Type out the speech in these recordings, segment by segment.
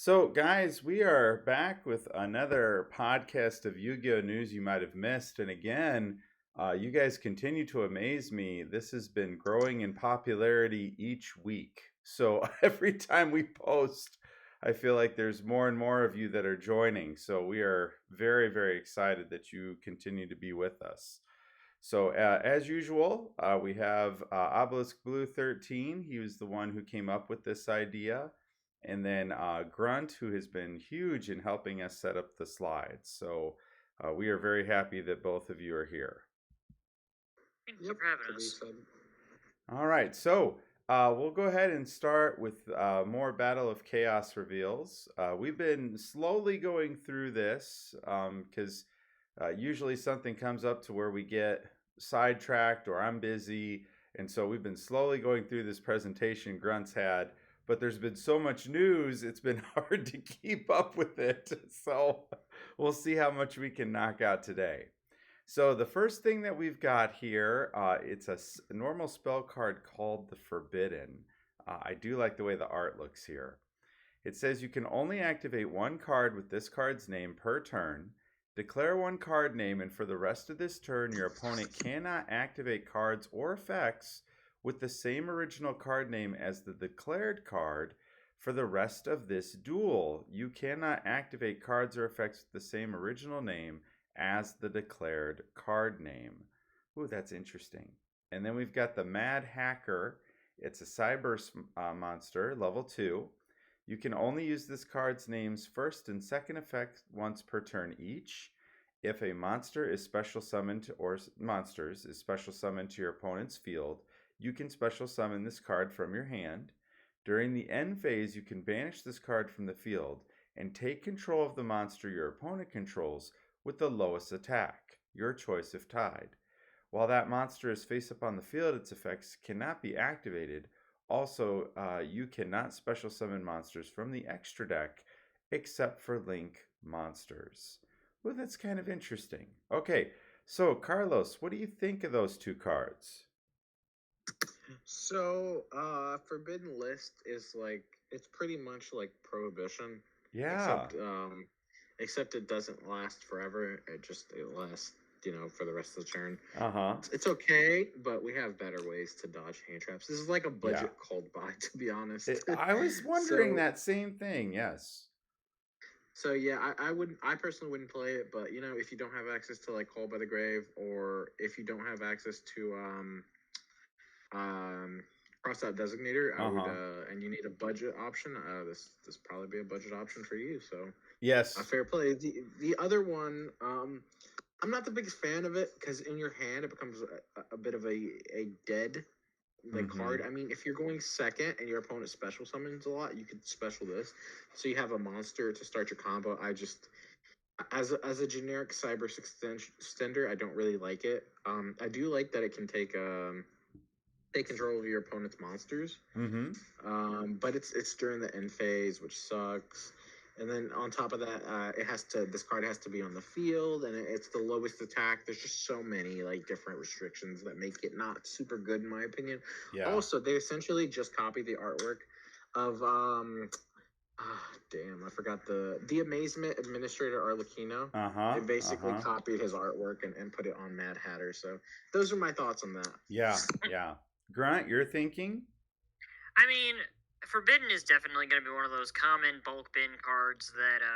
So, guys, we are back with another podcast of Yu-Gi-Oh news you might have missed. And again, you guys continue to amaze me. This has been growing in popularity each week. So every time we post, I feel like there's more and more of you that are joining. So we are very, very excited that you continue to be with us. So, as usual, we have Obeliskblue13. He was the one who came up with this idea. And then Grunt, who has been huge in helping us set up the slides. So, we are very happy that both of you are here. Thank you for having us. All right. So, we'll go ahead and start with more Battle of Chaos reveals. We've been slowly going through this because usually something comes up to where we get sidetracked or I'm busy. And so we've been slowly going through this presentation Grunt's had, but there's been so much news, it's been hard to keep up with it. So we'll see how much we can knock out today. So the first thing that we've got here, it's a normal spell card called the Forbidden. I do like the way the art looks here. It says you can only activate one card with this card's name per turn. Declare one card name, and for the rest of this turn, your opponent cannot activate cards or effects with the same original card name as the declared card for the rest of this duel. You cannot activate cards or effects with the same original name as the declared card name. Ooh, that's interesting. And then we've got the Mad Hacker. It's a cyber monster, level 2. You can only use this card's name's first and second effect once per turn each. If a monster is special summoned or monsters is special summoned to your opponent's field, you can special summon this card from your hand. During the end phase, you can banish this card from the field and take control of the monster your opponent controls with the lowest attack, your choice if tied. While that monster is face up on the field, its effects cannot be activated. Also, you cannot special summon monsters from the extra deck except for Link monsters. Well, that's kind of interesting. Okay, so Carlos, what do you think of those two cards? So, Forbidden List is like it's pretty much like Prohibition. Yeah. Except it doesn't last forever. It lasts, for the rest of the turn. Uh-huh. It's okay, but we have better ways to dodge hand traps. This is like a budget cold buy, to be honest. I was wondering that same thing, yes. So yeah, I personally wouldn't play it, but if you don't have access to like Call by the Grave, or if you don't have access to cross out designator, I would and you need a budget option, this probably be a budget option for you. So yes, a fair play. The other one, I'm not the biggest fan of it because in your hand it becomes a bit of a dead card. I mean, if you're going second and your opponent special summons a lot, you could special this, so you have a monster to start your combo. I just as a generic cyber extender, I don't really like it. I do like that it can take control of your opponent's monsters. But it's during the end phase, which sucks. And then on top of that, this card has to be on the field, and it's the lowest attack. There's just so many like different restrictions that make it not super good in my opinion. Yeah. Also, they essentially just copied the artwork of damn, I forgot the Amazement Administrator Arlecchino. They basically copied his artwork and put it on Mad Hatter. So those are my thoughts on that. Yeah, yeah. Grant, you're thinking? I mean, Forbidden is definitely going to be one of those common bulk bin cards that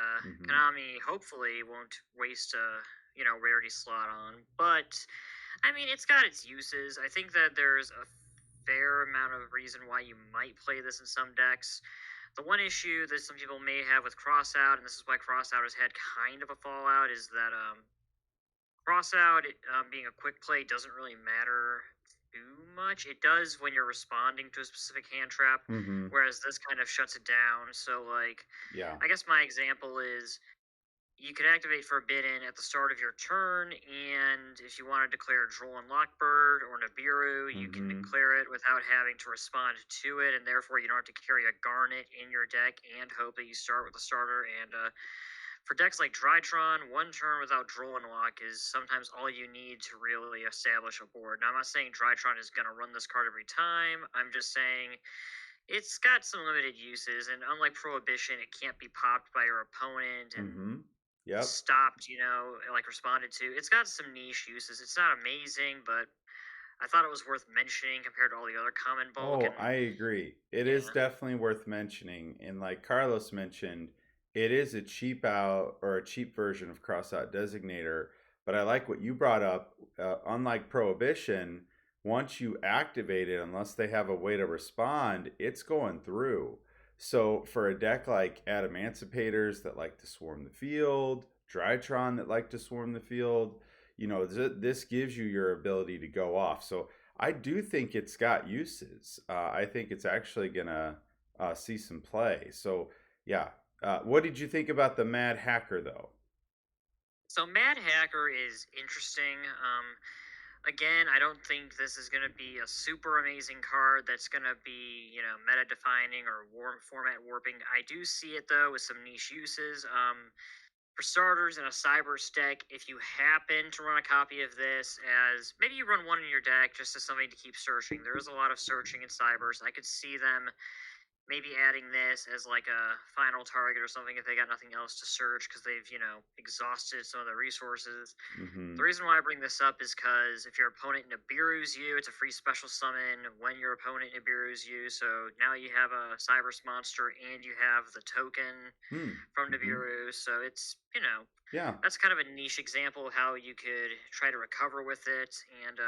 Konami hopefully won't waste a rarity slot on. But I mean, it's got its uses. I think that there's a fair amount of reason why you might play this in some decks. The one issue that some people may have with Crossout, and this is why Crossout has had kind of a fallout, is that Crossout being a quick play doesn't really matter too much. It does when you're responding to a specific hand trap, whereas this kind of shuts it down. So, like, I guess my example is you could activate Forbidden at the start of your turn, and if you want to declare Droll and Lockbird or Nibiru, you can declare it without having to respond to it, and therefore you don't have to carry a Garnet in your deck and hope that you start with a starter. And for decks like Drytron, one turn without Droll and Lock is sometimes all you need to really establish a board. Now, I'm not saying Drytron is going to run this card every time. I'm just saying it's got some limited uses, and unlike Prohibition, it can't be popped by your opponent and Mm-hmm. Yep. stopped, like responded to. It's got some niche uses. It's not amazing, but I thought it was worth mentioning compared to all the other common bulk. Oh, And I agree. It is yeah, definitely worth mentioning. And like Carlos mentioned, it is a cheap out or a cheap version of crossout designator. But I like what you brought up. Unlike Prohibition, once you activate it, unless they have a way to respond, it's going through. So for a deck like Adamanticators that like to swarm the field, Drytron that like to swarm the field, this gives you your ability to go off. So I do think it's got uses. I think it's actually gonna see some play. So yeah, what did you think about the Mad Hacker though? so Mad Hacker is interesting. Again, I don't think this is going to be a super amazing card that's going to be, meta defining or format warping. I do see it though with some niche uses. For starters, in a Cybers deck, if you happen to run a copy of this, as maybe you run one in your deck just as something to keep searching. There is a lot of searching in Cybers. I could see them maybe adding this as like a final target or something if they got nothing else to search because they've exhausted some of the resources. Mm-hmm. The reason why I bring this up is because if your opponent Nibiru's you, it's a free special summon when your opponent Nibiru's you. So now you have a Cybers monster and you have the token from Mm-hmm. Nibiru. So it's Yeah. that's kind of a niche example of how you could try to recover with it. And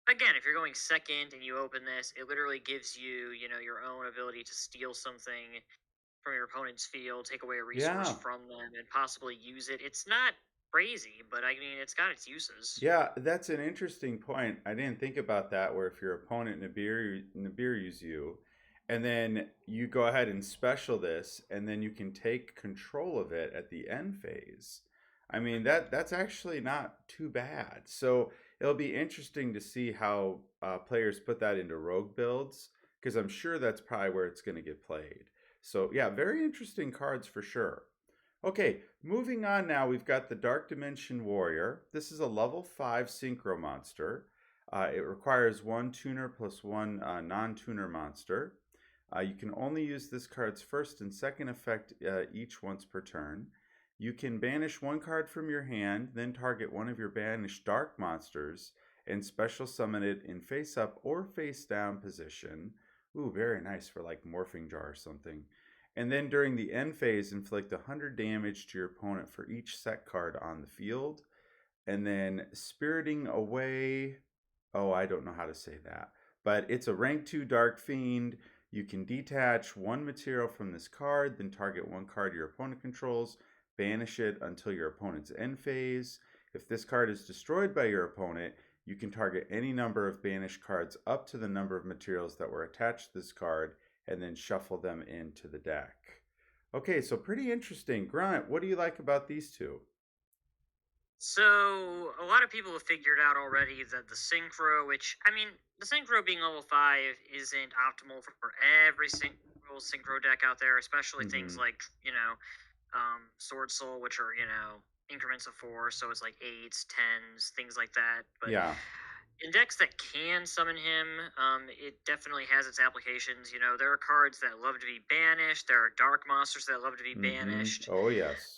again, if you're going second and you open this, it literally gives you, your own ability to steal something from your opponent's field, take away a resource Yeah. from them, and possibly use it. It's not crazy, but I mean, it's got its uses. Yeah, that's an interesting point. I didn't think about that. Where if your opponent Nibiru's you, and then you go ahead and special this, and then you can take control of it at the end phase. I mean that's actually not too bad. So it'll be interesting to see how players put that into rogue builds because I'm sure that's probably where it's going to get played. So yeah, very interesting cards for sure. Okay, moving on now, we've got the Dark Dimension Warrior. This is a level 5 synchro monster. It requires one tuner plus one non tuner monster. You can only use this card's first and second effect each once per turn. You can banish one card from your hand, then target one of your banished dark monsters and special summon it in face up or face down position. Ooh, very nice for like Morphing Jar or something. And then during the end phase, inflict 100 damage to your opponent for each set card on the field. And then Spiriting Away. Oh, I don't know how to say that. But it's a rank 2 Dark Fiend. You can detach one material from this card, then target one card your opponent controls, banish it until your opponent's end phase. If this card is destroyed by your opponent, you can target any number of banished cards up to the number of materials that were attached to this card and then shuffle them into the deck. Okay, so pretty interesting. Grunt, what do you like about these two? So a lot of people have figured out already that the synchro, which I mean, the synchro being level 5 isn't optimal for every single synchro deck out there, especially things Mm-hmm. like Sword Soul, which are increments of 4, so it's like 8s, 10s, things like that. But Yeah. in decks that can summon him, it definitely has its applications. There are cards that love to be banished. There are dark monsters that love to be Mm-hmm. banished. Oh, yes.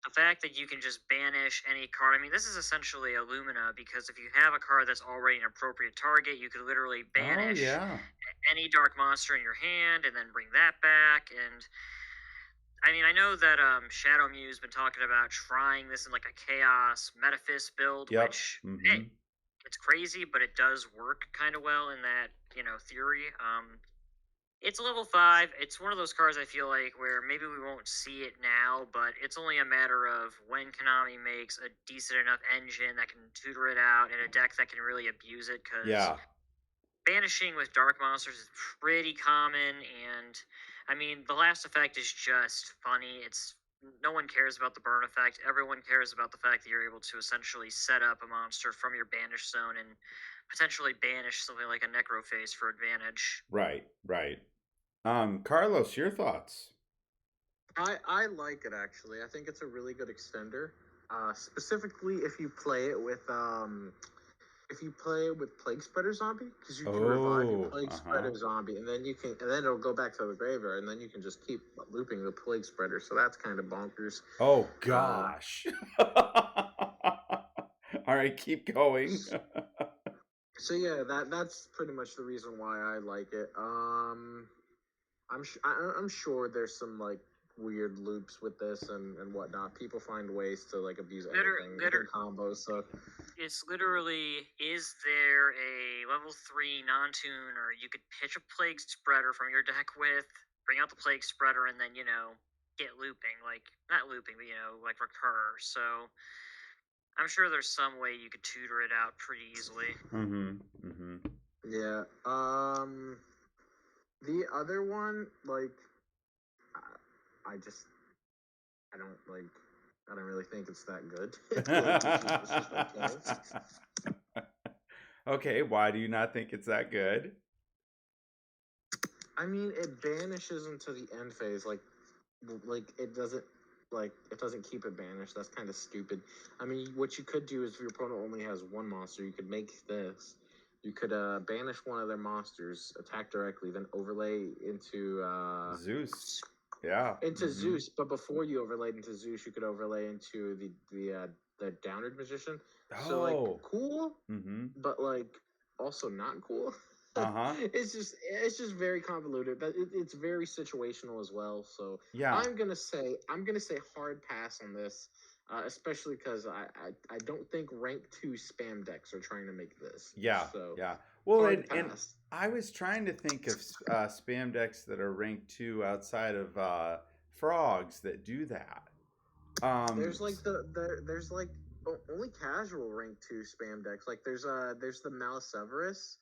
The fact that you can just banish any card. I mean, this is essentially Illumina because if you have a card that's already an appropriate target, you could literally Oh, banish yeah. any dark monster in your hand and then bring that back. And I mean, I know that Shadow Mew's been talking about trying this in like a Chaos Metaphys build, Yep. which Mm-hmm. hey, it's crazy, but it does work kind of well in that theory. It's level 5. It's one of those cards I feel like where maybe we won't see it now, but it's only a matter of when Konami makes a decent enough engine that can tutor it out and a deck that can really abuse it. Because Yeah. banishing with dark monsters is pretty common, and I mean the last effect is just funny. It's no one cares about the burn effect. Everyone cares about the fact that you're able to essentially set up a monster from your banish zone and potentially banish something like a Necrophase for advantage. Right. Right. Carlos, your thoughts? I like it actually. I think it's a really good extender. Specifically if you play it with if you play with Plague Spreader Zombie, because you can revive your Plague Spreader Zombie, and then it'll go back to the graveyard, and then you can just keep looping the Plague Spreader. So that's kind of bonkers. Oh gosh. All right, keep going. So yeah, that's pretty much the reason why I like it. I'm sure there's some like weird loops with this and whatnot. People find ways to like abuse anything in combos. So it's literally, is there a level 3 non-tuner you could pitch a Plague Spreader from your deck with, bring out the Plague Spreader, and then get looping, like not looping, but like recur. So I'm sure there's some way you could tutor it out pretty easily. Yeah. The other one, like, I don't really think it's that good. Okay, why do you not think it's that good? I mean, it banishes into the end phase, like it doesn't keep it banished. That's kind of stupid. I mean, what you could do is if your opponent only has one monster, you could make this. You could banish one of their monsters, attack directly, then overlay into Zeus. Yeah. Into Zeus, but before you overlaid into Zeus, you could overlay into the Downward Magician. Oh. So like cool, but like also not cool. It's just very convoluted. But it's very situational as well. So yeah, I'm gonna say hard pass on this, especially because I don't think rank 2 spam decks are trying to make this. Yeah. So yeah. Well, and I was trying to think of spam decks that are ranked 2 outside of frogs that do that. There's like there's like only casual rank 2 spam decks. Like there's the Maliseverus,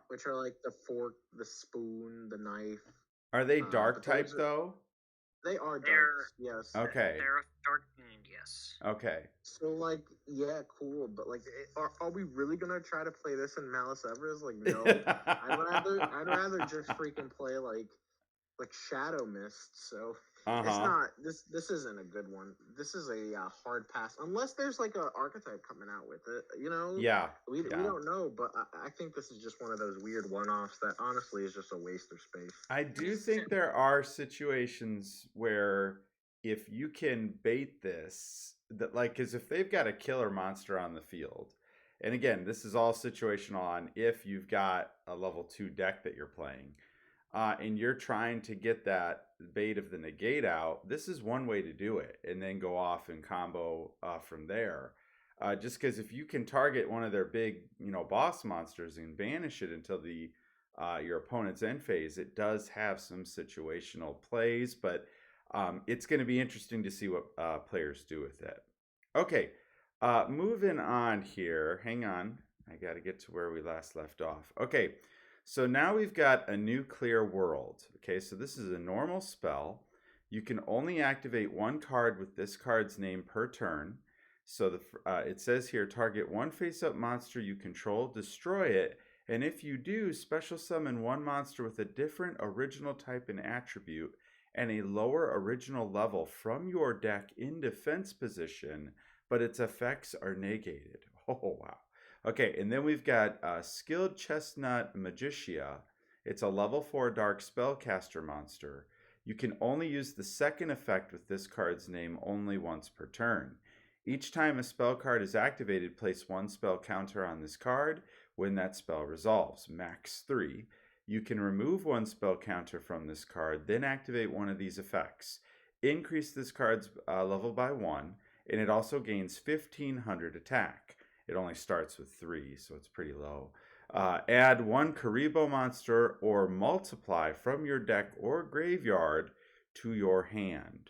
which are like the fork, the spoon, the knife. Are they dark type though? They are dark. Yes. Okay. They're a dark fiend. Yes. Okay. So like, yeah, cool, but like, are we really gonna try to play this in Maliseverus? Like, no. I'd rather just freaking play like Shadow Mist. So it's not this isn't a good one. This is a hard pass unless there's like a archetype coming out with it. Yeah. We don't know, but I think this is just one of those weird one-offs that honestly is just a waste of space. I do think there are situations where if you can bait this, that like, because if they've got a killer monster on the field, and again, this is all situational on if you've got a level 2 deck that you're playing. And you're trying to get that bait of the negate out, this is one way to do it, and then go off and combo from there. Just because if you can target one of their big, boss monsters and banish it until the your opponent's end phase, it does have some situational plays, but it's going to be interesting to see what players do with it. Okay, moving on here. Hang on, I got to get to where we last left off. Okay. So now we've got a nuclear world. Okay, so this is a normal spell. You can only activate one card with this card's name per turn. So it says here, target one face-up monster you control, destroy it, and if you do, special summon one monster with a different original type and attribute and a lower original level from your deck in defense position, but its effects are negated. Oh, wow. Okay, and then we've got Skilled Chestnut Magicia. It's a level 4 dark spellcaster monster. You can only use the second effect with this card's name only once per turn. Each time a spell card is activated, place one spell counter on this card. When that spell resolves, max 3. You can remove one spell counter from this card, then activate one of these effects. Increase this card's level by 1, and it also gains 1500 attack. It only starts with 3, so it's pretty low. Add one Karibo monster or multiply from your deck or graveyard to your hand.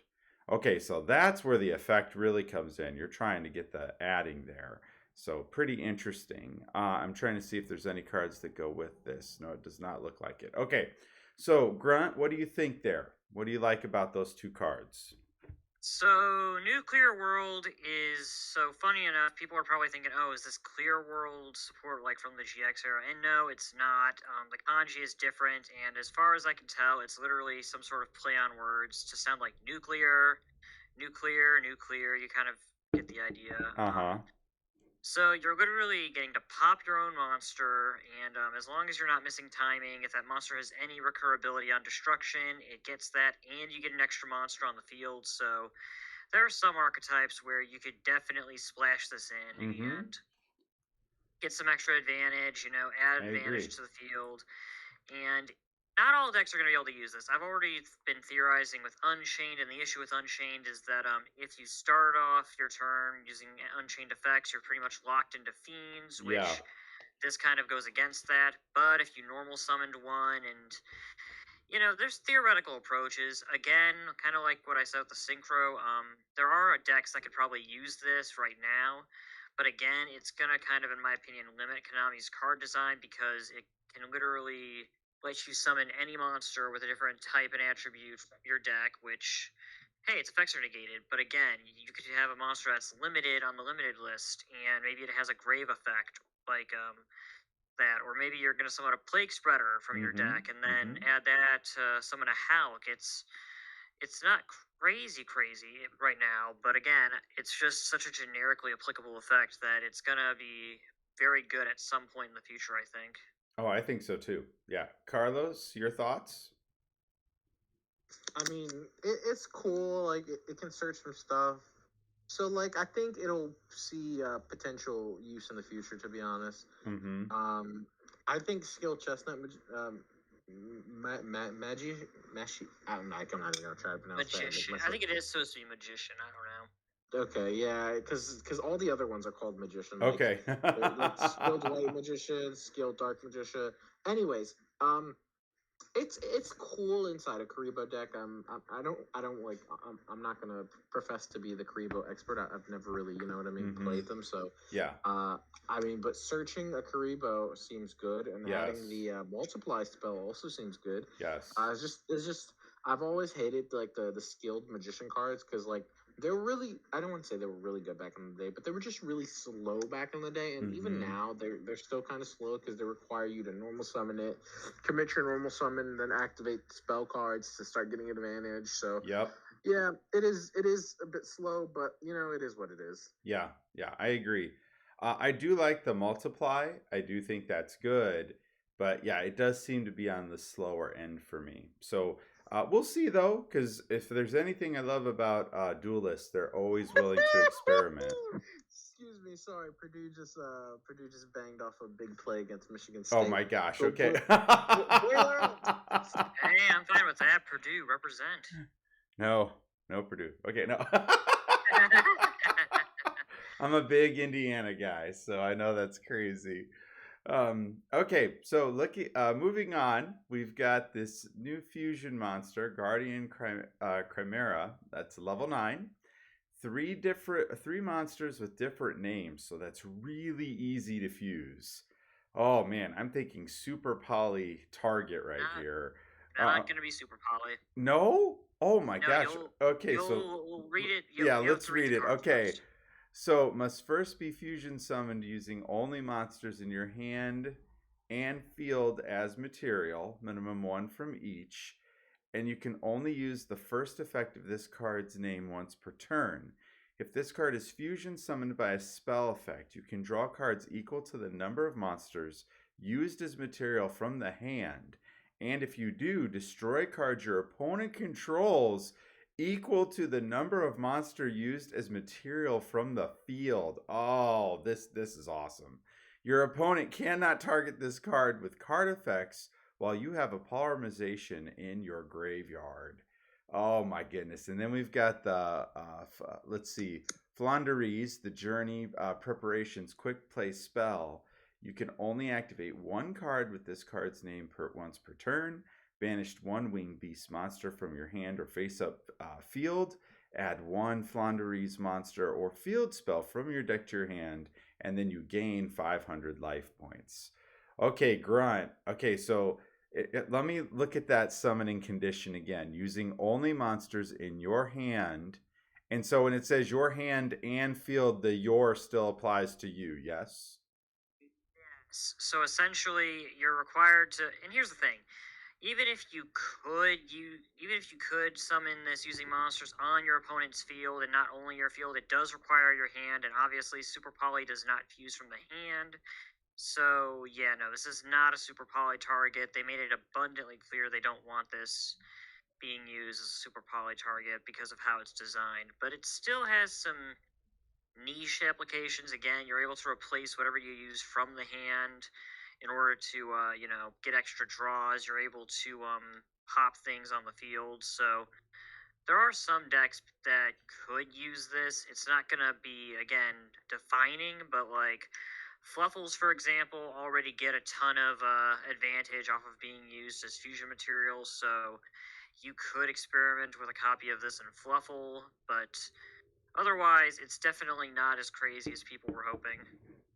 Okay, so that's where the effect really comes in. You're trying to get the adding there. So pretty interesting. I'm trying to see if there's any cards that go with this. No, it does not look like it. Okay, so Grunt, what do you think there? What do you like about those two cards? So, Nuclear World is, so funny enough, people are probably thinking, oh, is this Clear World support like from the GX era? And no, it's not. The kanji is different, and as far as I can tell, it's literally some sort of play on words to sound like nuclear, nuclear, nuclear. You kind of get the idea. So you're literally getting to pop your own monster, and as long as you're not missing timing, if that monster has any recurability on destruction, it gets that, and you get an extra monster on the field. So there are some archetypes where you could definitely splash this in Mm-hmm. and get some extra advantage, add I advantage agree. to the field. And not all decks are going to be able to use this. I've already been theorizing with Unchained, and the issue with Unchained is that if you start off your turn using Unchained effects, you're pretty much locked into Fiends, Yeah. which this kind of goes against that. But if you normal summoned one and there's theoretical approaches. Again, kind of like what I said with the Synchro, there are decks that could probably use this right now. But again, it's going to kind of, in my opinion, limit Konami's card design because it can literally let you summon any monster with a different type and attribute from your deck, which, hey, its effects are negated. But again, you could have a monster that's limited on the limited list, and maybe it has a grave effect, like that, or maybe you're going to summon a Plague Spreader from your Mm-hmm. deck, and then Mm-hmm. add that to summon a Howk. It's not crazy right now, but again, it's just such a generically applicable effect that it's going to be very good at some point in the future, I think. Oh, I think so too. Yeah. Carlos, your thoughts? I mean, it's cool. Like it can search some stuff. So like I think it'll see potential use in the future. To be honest, Mm-hmm. I think skill chestnut magi mashi. I'm not even gonna try to pronounce that and make Magician. I myself. think it is supposed to be Magician. I don't know. Okay, yeah, because all the other ones are called magician. Okay. Like skilled white magician, skilled dark magician. Anyways, it's cool inside a Karibo deck. I don't like. I'm not gonna profess to be the Karibo expert. I've never really, you know what I mean, Mm-hmm. played them. So, Yeah. I mean, but searching a Karibo seems good, and Yes. adding the multiply spell also seems good. Yes. It's just I've always hated like the skilled magician cards because like they were really I don't want to say they were really good back in the day, but they were just really slow back in the day, and even Mm-hmm. now they're still kind of slow because they require you to normal summon it, commit your normal summon, then activate spell cards to start getting advantage. So Yep. yeah, it is a bit slow, but it is what it is. Yeah. Yeah. I agree. I do like the multiply. I do think that's good. But yeah, it does seem to be on the slower end for me. So we'll see though, because if there's anything I love about duelists, they're always willing to experiment. Excuse me, sorry. Purdue just banged off a big play against Michigan Oh State. my gosh. Go Okay. boiler! Hey, I'm fine with that. Purdue represent. No, no Purdue. Okay, no. I'm a big Indiana guy, so I know that's crazy. Okay, so moving on, we've got this new fusion monster, Chimera. That's level 9. Three monsters with different names, so that's really easy to fuse. Oh man, I'm thinking super poly target right not, here. not gonna be super poly. No? Oh my No, gosh. Okay, so you'll read it. yeah, You have let's to read read the it. cards Okay. first. So, must first be fusion summoned using only monsters in your hand and field as material, minimum 1 from each, and you can only use the first effect of this card's name once per turn. If this card is fusion summoned by a spell effect, you can draw cards equal to the number of monsters used as material from the hand. And if you do, destroy cards your opponent controls equal to the number of monster used as material from the field. Oh, this is awesome. Your opponent cannot target this card with card effects while you have a polymerization in your graveyard. Oh my goodness. And then we've got the, let's see, Flanderies, the Journey Preparations Quick Play spell. You can only activate one card with this card's name once per turn. Banished one winged beast monster from your hand or face up field. Add one Flanderies monster or field spell from your deck to your hand, and then you gain 500 life points. Okay, Grunt. Okay, so let me look at that summoning condition again. Using only monsters in your hand. And so when it says your hand and field, the your still applies to you, yes? Yes. So essentially, you're required to. And here's the thing: even if you could summon this using monsters on your opponent's field and not only your field, it does require your hand, and obviously Super Poly does not fuse from the hand. So yeah, no, this is not a Super Poly target. They made it abundantly clear they don't want this being used as a Super Poly target because of how it's designed. But it still has some niche applications. Again, you're able to replace whatever you use from the hand in order to get extra draws. You're able to pop things on the field. So there are some decks that could use this. It's not gonna be, again, defining, but like Fluffles, for example, already get a ton of advantage off of being used as fusion materials. So you could experiment with a copy of this in Fluffle, but otherwise, it's definitely not as crazy as people were hoping.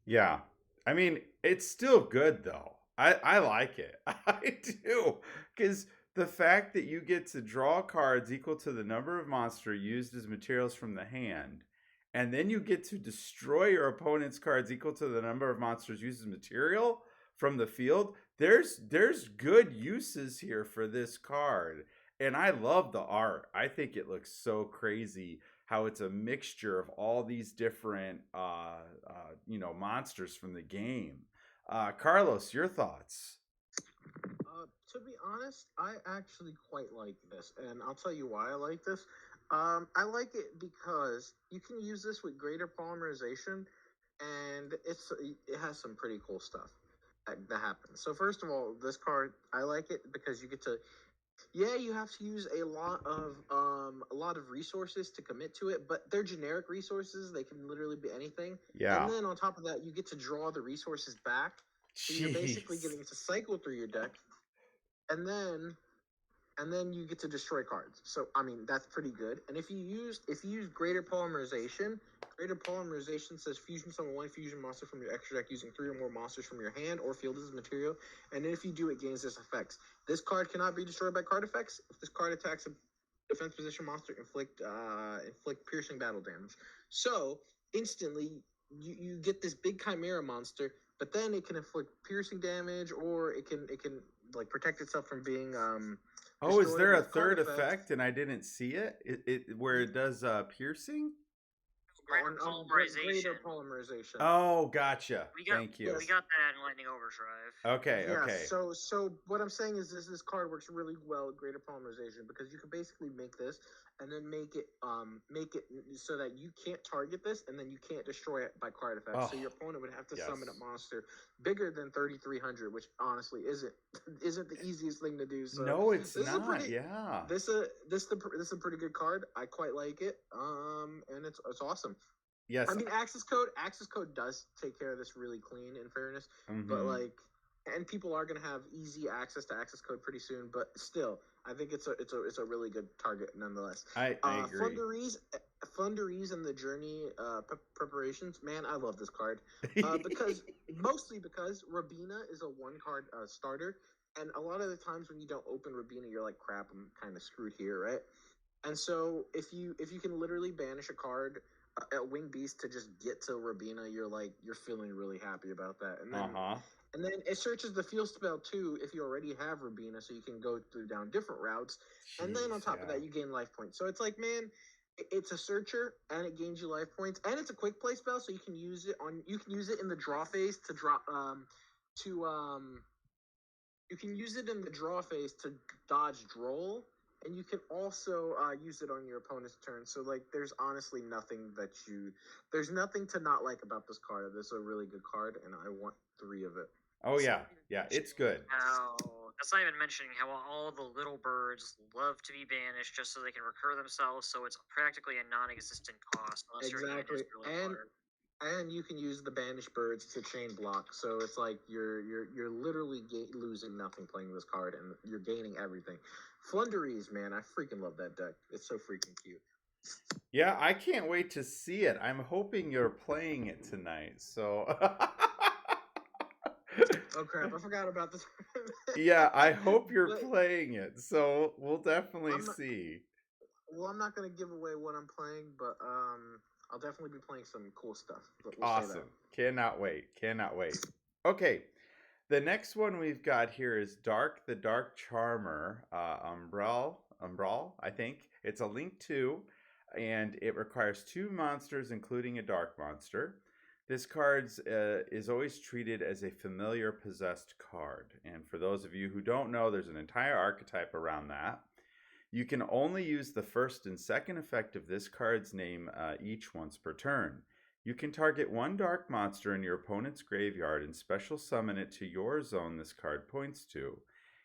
Yeah. I mean, it's still good though. I like it. I do. Because the fact that you get to draw cards equal to the number of monster used as materials from the hand, and then you get to destroy your opponent's cards equal to the number of monsters used as material from the field, there's good uses here for this card. And I love the art. I think it looks so crazy how it's a mixture of all these different monsters from the game. Carlos, your thoughts? To be honest, I actually quite like this, and I'll tell you why I like this. I like it because you can use this with greater polymerization, and it has some pretty cool stuff that happens. So first of all, this card I like it because you get to, yeah, you have to use a lot of resources to commit to it, but they're generic resources. They can literally be anything. Yeah. And then on top of that, you get to draw the resources back. So you're basically Jeez. getting to cycle through your deck, and then you get to destroy cards. So I mean that's pretty good. And if you use greater polymerization says fusion summon one fusion monster from your extra deck using 3 or more monsters from your hand or field as material. And if you do, it gains this effects. This card cannot be destroyed by card effects. If this card attacks a defense position monster, inflict piercing battle damage. So instantly you get this big chimera monster, but then it can inflict piercing damage, or it can like protect itself from being Oh, is destroyed there a with card third effects. effect and I didn't see it? It where it does piercing? Greater Greater polymerization. polymerization. Oh, gotcha. Thank you. We got that in Lightning Overdrive. Okay, Yeah, okay. so what I'm saying is this card works really well with greater polymerization because you can basically make this and then make it so that you can't target this and then you can't destroy it by card effects. Oh, So your opponent would have to yes. summon a monster bigger than 3,300, which honestly isn't the easiest thing to do. So No, it's this not. is a pretty, yeah. This is a pretty good card. I quite like it. And it's awesome. Yes. I mean, Access Code does take care of this really clean, in fairness. Mm-hmm. But like, and people are gonna have easy access to Access Code pretty soon. But still, I think it's a really good target nonetheless. I agree. Flunderies and the Journey preparations. Man, I love this card mostly because Rabina is a 1-card starter, and a lot of the times when you don't open Rabina, you're like, crap, I'm kind of screwed here, right? And so if you can literally banish a card at Wing Beast to just get to Rabina, you're feeling really happy about that. And then and then it searches the field spell too if you already have Rabina, so you can go down different routes. Jeez, and then on top of that, you gain life points. So it's like, man, it's a searcher and it gains you life points, and it's a quick play spell, so you can use it in the draw phase to drop you can use it in the draw phase to dodge Droll, and you can also use it on your opponent's turn. So like, there's honestly there's nothing to not like about this card. This is a really good card, and I want 3 of it. Oh yeah, it's good. That's not even mentioning how all the little birds love to be banished just so they can recur themselves. So it's practically a non-existent cost unless your hand is really hard. And you can use the banished birds to chain block, so it's like you're literally losing nothing playing this card, and you're gaining everything. Flunderies, man, I freaking love that deck. It's so freaking cute. Yeah, I can't wait to see it. I'm hoping you're playing it tonight. So. Oh crap! I forgot about this. Yeah, I hope you're playing it. So we'll definitely see. Well, I'm not gonna give away what I'm playing, but I'll definitely be playing some cool stuff. Awesome. Cannot wait. Okay. The next one we've got here is Dark the Dark Charmer, Umbral, I think. It's a Link 2, and it requires 2 monsters, including a Dark monster. This card is always treated as a familiar possessed card. And for those of you who don't know, there's an entire archetype around that. You can only use the first and second effect of this card's name each once per turn. You can target 1 dark monster in your opponent's graveyard and special summon it to your zone this card points to.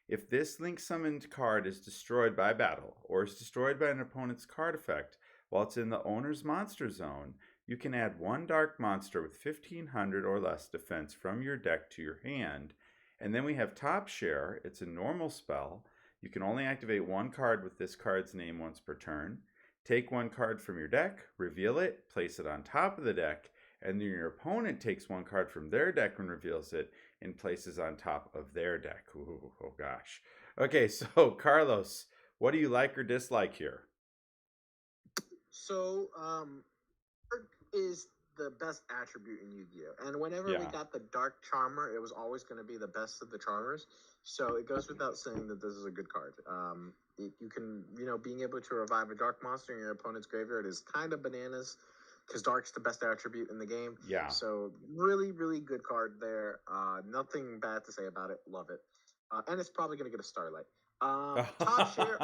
If this link summoned card is destroyed by battle or is destroyed by an opponent's card effect while it's in the owner's monster zone, you can add 1 dark monster with 1500 or less defense from your deck to your hand. And then we have Top Share. It's a normal spell. You can only activate 1 card with this card's name once per turn. Take 1 card from your deck, reveal it, place it on top of the deck, and then your opponent takes 1 card from their deck and reveals it and places on top of their deck. Ooh, oh gosh. Okay, so Carlos, what do you like or dislike here? So, Dark is the best attribute in Yu-Gi-Oh! And whenever we got the Dark Charmer, it was always going to be the best of the Charmers. So it goes without saying that this is a good card. You can, being able to revive a Dark monster in your opponent's graveyard is kind of bananas, because Dark's the best attribute in the game. Yeah. So really, really good card there. Nothing bad to say about it. Love it. And it's probably going to get a Starlight. Top Share.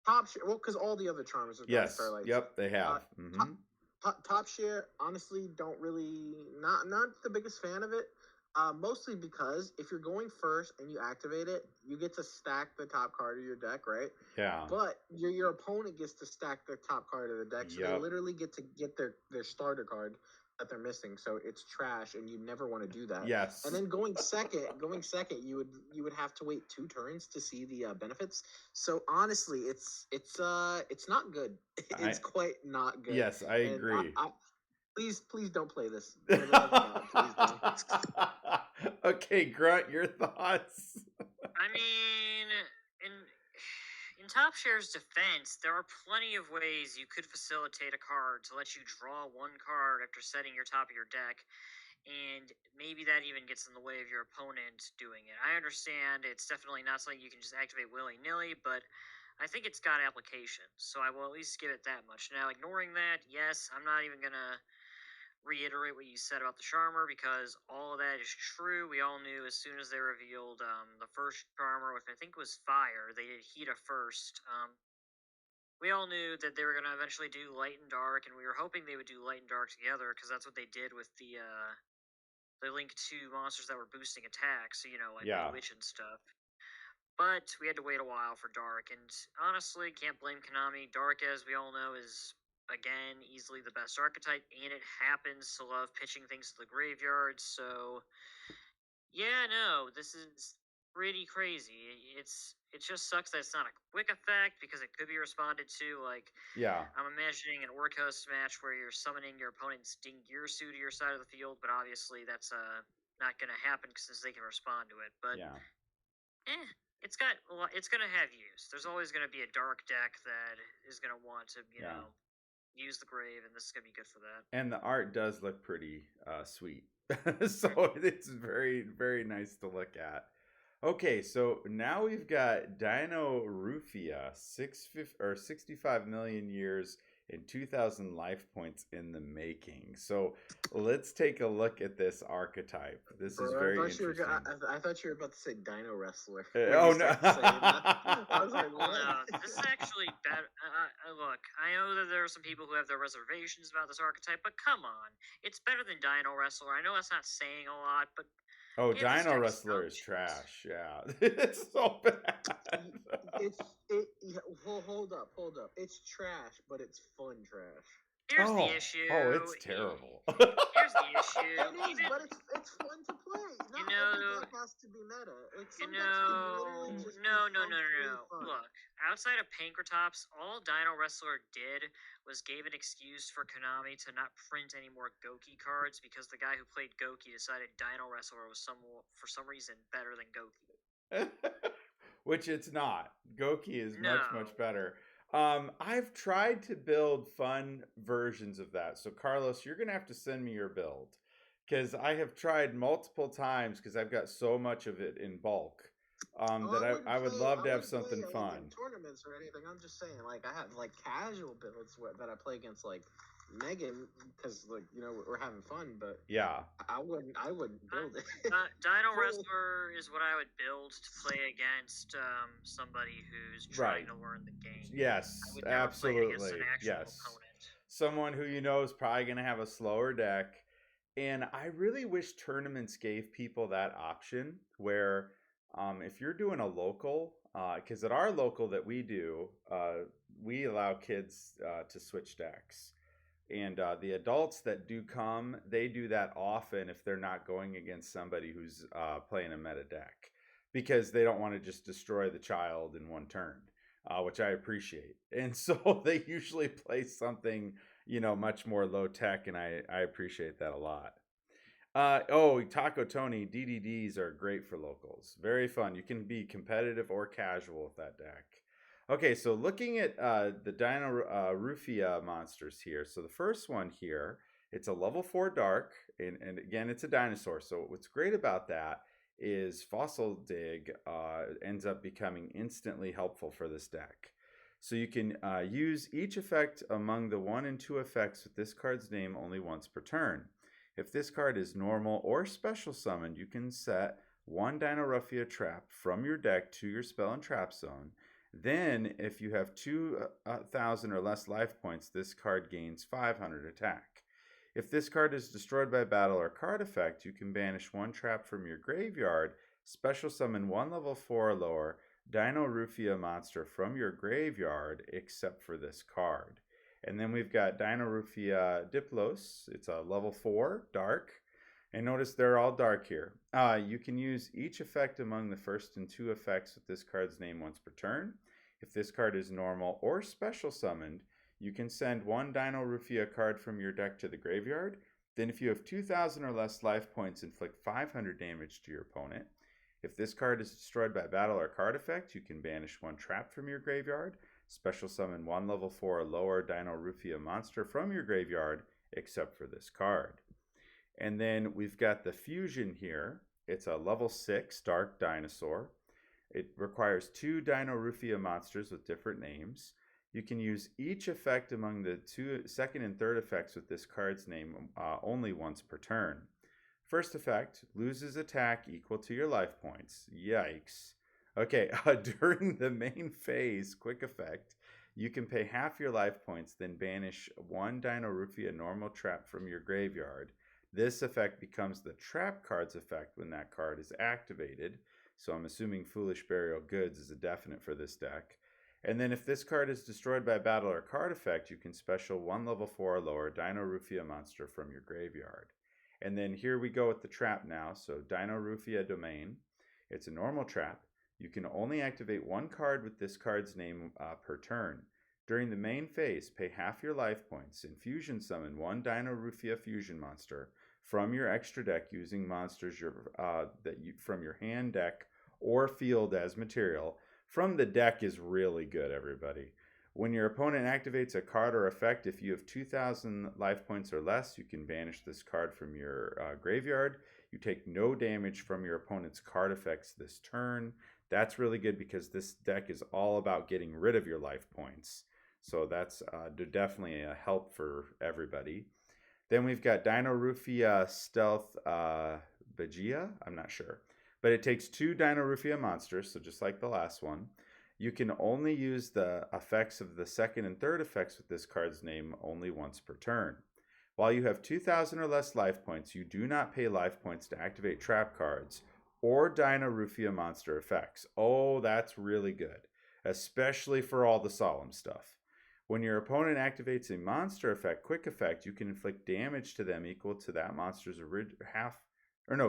Top Share. Well, because all the other Charmers have got Starlights. Yep, they have. Top Share, honestly, don't really not the biggest fan of it. Mostly because if you're going first and you activate it, you get to stack the top card of your deck, right? Yeah. But your opponent gets to stack their top card of the deck, so they literally get to get their starter card that they're missing. So it's trash, and you never want to do that. Yes. And then going second, you would have to wait 2 turns to see the benefits. So honestly, it's not good. It's quite not good. Yes, I agree. Please don't play this. Please don't. Okay, Grunt, your thoughts? I mean, in Top Share's defense, there are plenty of ways you could facilitate a card to let you draw 1 card after setting your top of your deck, and maybe that even gets in the way of your opponent doing it. I understand it's definitely not something you can just activate willy-nilly, but I think it's got application, so I will at least give it that much. Now, ignoring that, yes, I'm not even going to reiterate what you said about the Charmer, because all of that is true. We all knew as soon as they revealed the first Charmer, which I think was Fire, they did Hita first. We all knew that they were going to eventually do Light and Dark, and we were hoping they would do Light and Dark together, because that's what they did with the Link 2 monsters that were boosting attacks, so, like Witch and stuff. But we had to wait a while for Dark, and honestly, can't blame Konami. Dark, as we all know, is, again, easily the best archetype, and it happens to love pitching things to the graveyard, so yeah, no, this is pretty crazy. It just sucks that it's not a quick effect, because it could be responded to, like, I'm imagining an Orcos match where you're summoning your opponent's Dingirsu to your side of the field, but obviously that's not going to happen since they can respond to it, but it's going to have use. There's always going to be a Dark deck that is going to want to, use the grave, and this is going to be good for that. And the art does look pretty sweet. So it's very, very nice to look at. Okay, so now we've got Dinofuffia, 65 million years and 2,000 life points in the making. So let's take a look at this archetype. This is very interesting. I thought you were about to say Dino Wrestler. Oh, no. I was like, what? No, this is actually better. Look, I know that there are some people who have their reservations about this archetype, but come on. It's better than Dino Wrestler. I know that's not saying a lot, but... Oh, Dino Wrestler is trash. Yeah, it's so bad. Hold up. It's trash, but it's fun trash. Here's the issue. Oh, it's terrible. Here's the issue. It is, but it's fun to play. Not every deck has to be meta. Like, some decks can literally just no. Fun. Look, outside of Pankratops, all Dino Wrestler did was gave an excuse for Konami to not print any more Goki cards, because the guy who played Goki decided Dino Wrestler was for some reason better than Goki. Which it's not. Goki is much better. I've tried to build fun versions of that. So Carlos, you're gonna have to send me your build, because I have tried multiple times because I've got so much of it in bulk that I would love to have something like in fun. tournaments or anything. I'm just saying, like I have like casual builds that I play against like Megan because like we're having fun, but Yeah. I wouldn't build it. Dino Wrestler is what I would build to play against somebody who's trying Right. to learn the game. Yes, I would never play it against an absolutely. actual Yes. opponent. Someone who you know is probably going to have a slower deck. And I really wish tournaments gave people that option where if you're doing a local, because at our local that we do, we allow kids to switch decks. And the adults that do come, they do that often if they're not going against somebody who's playing a meta deck because they don't want to just destroy the child in one turn, which I appreciate. And so they usually play something, much more low tech, and I appreciate that a lot. Taco Tony, DDDs are great for locals. Very fun. You can be competitive or casual with that deck. Okay, so looking at the Dinofuffia monsters here. So the first one here, it's a level 4 dark, and again, it's a dinosaur. So what's great about that is Fossil Dig ends up becoming instantly helpful for this deck. So you can use each effect among the 1 and 2 effects with this card's name only once per turn. If this card is normal or special summoned, you can set 1 Dinofuffia trap from your deck to your spell and trap zone. Then, if you have 2,000 or less life points, this card gains 500 attack. If this card is destroyed by battle or card effect, you can banish 1 trap from your graveyard, special summon 1 level 4 or lower Dinofuffia monster from your graveyard, except for this card. And then we've got Dinofuffia Diplos. It's a level 4 dark. And notice they're all dark here. You can use each effect among the first and 2 effects with this card's name once per turn. If this card is normal or special summoned, you can send 1 Dinofuffia card from your deck to the graveyard. Then if you have 2,000 or less life points, inflict 500 damage to your opponent. If this card is destroyed by battle or card effect, you can banish 1 trap from your graveyard. Special summon 1 level 4 or lower Dinofuffia monster from your graveyard, except for this card. And then we've got the fusion here. It's a level 6 dark dinosaur. It requires 2 Dinofuffia monsters with different names. You can use each effect among the 2 second and third effects with this card's name only once per turn. First effect, loses attack equal to your life points. Yikes. Okay, during the main phase, quick effect, you can pay half your life points, then banish 1 Dinofuffia normal trap from your graveyard. This effect becomes the trap card's effect when that card is activated. So I'm assuming Foolish Burial Goods is a definite for this deck. And then if this card is destroyed by battle or card effect, you can special 1 level 4 or lower Dinofuffia monster from your graveyard. And then here we go with the trap now. So Dinofuffia Domain. It's a normal trap. You can only activate 1 card with this card's name per turn. During the main phase, pay half your life points and fusion summon 1 Dinofuffia fusion monster from your extra deck using monsters from your hand, deck, or field as material. From the deck is really good, everybody. When your opponent activates a card or effect, if you have 2,000 life points or less, you can banish this card from your graveyard. You take no damage from your opponent's card effects this turn. That's really good because this deck is all about getting rid of your life points. So that's definitely a help for everybody. Then we've got Dinofuffia Stealth Bagia. I'm not sure. But it takes 2 Dinofuffia monsters, so just like the last one. You can only use the effects of the second and third effects with this card's name only once per turn. While you have 2,000 or less life points, you do not pay life points to activate trap cards or Dinofuffia monster effects. Oh, that's really good, especially for all the solemn stuff. When your opponent activates a monster effect, quick effect, you can inflict damage to them equal to that monster's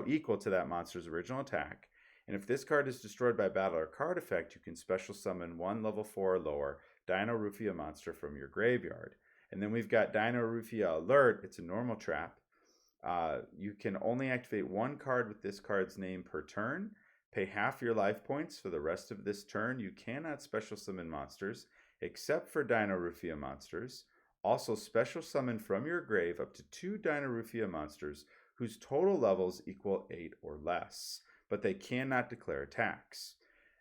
equal to that monster's original attack. And if this card is destroyed by battle or card effect, you can special summon 1 level 4 or lower Dinofuffia monster from your graveyard. And then we've got Dinofuffia Alert. It's a normal trap. You can only activate 1 card with this card's name per turn. Pay half your life points for the rest of this turn. You cannot special summon monsters except for Dinofuffia monsters. Also special summon from your grave up to 2 Dinofuffia monsters whose total levels equal 8 or less, but they cannot declare attacks.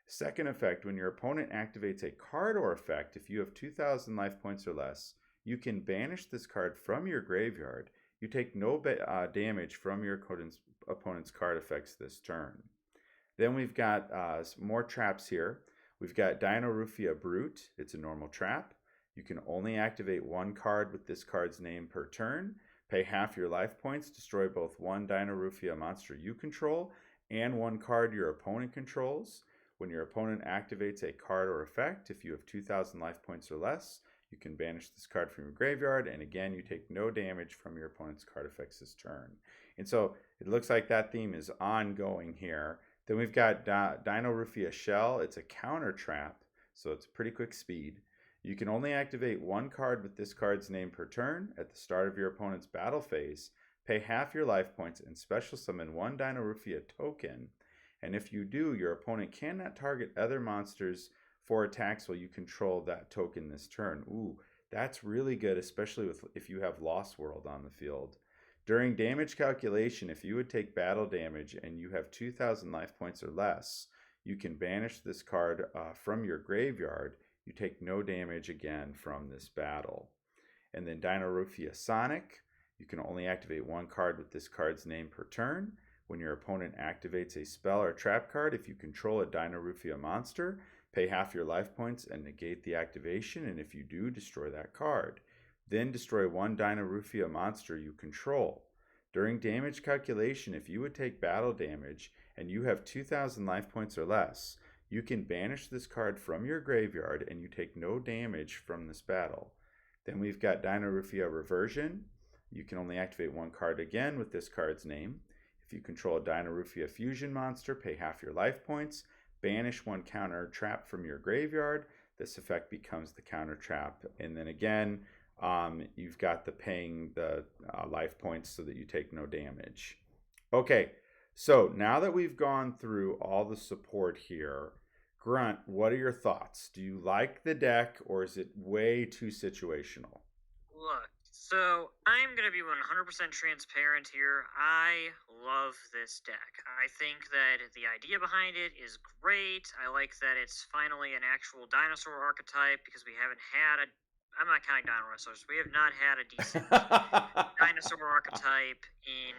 Second effect, when your opponent activates a card or effect, if you have 2,000 life points or less, you can banish this card from your graveyard. You take no damage from your opponent's card effects this turn. Then we've got more traps here. We've got Dinofuffia Brute. It's a normal trap. You can only activate one card with this card's name per turn. Pay half your life points. Destroy both one Dinofuffia monster you control and one card your opponent controls. When your opponent activates a card or effect, if you have 2,000 life points or less, you can banish this card from your graveyard, and again, you take no damage from your opponent's card effects this turn. And so it looks like that theme is ongoing here. Then we've got Dinofuffia Shell. It's a counter trap, so it's pretty quick speed. You can only activate one card with this card's name per turn. At the start of your opponent's battle phase, pay half your life points and special summon one Dinofuffia token. And if you do, your opponent cannot target other monsters for attacks while you control that token this turn. Ooh, that's really good, especially if you have Lost World on the field. During damage calculation, if you would take battle damage and you have 2,000 life points or less, you can banish this card from your graveyard. You take no damage again from this battle. And then Dinofuffia Sonic, you can only activate one card with this card's name per turn. When your opponent activates a spell or trap card, if you control a Dinofuffia monster, pay half your life points and negate the activation, and if you do, destroy that card. Then destroy one Dinofuffia monster you control. During damage calculation, if you would take battle damage and you have 2,000 life points or less, you can banish this card from your graveyard and you take no damage from this battle. Then we've got Dinofuffia Reversion. You can only activate one card again with this card's name. If you control a Dinofuffia Fusion monster, pay half your life points, banish one counter trap from your graveyard. This effect becomes the counter trap. And then again, you've got the paying the life points so that you take no damage. Okay, so now that we've gone through all the support here, Grunt, what are your thoughts? Do you like the deck, or is it way too situational? Look, so I'm going to be 100% transparent here. I love this deck. I think that the idea behind it is great. I like that it's finally an actual dinosaur archetype because we haven't had a... I'm not counting dinosaurs. We have not had a decent dinosaur archetype in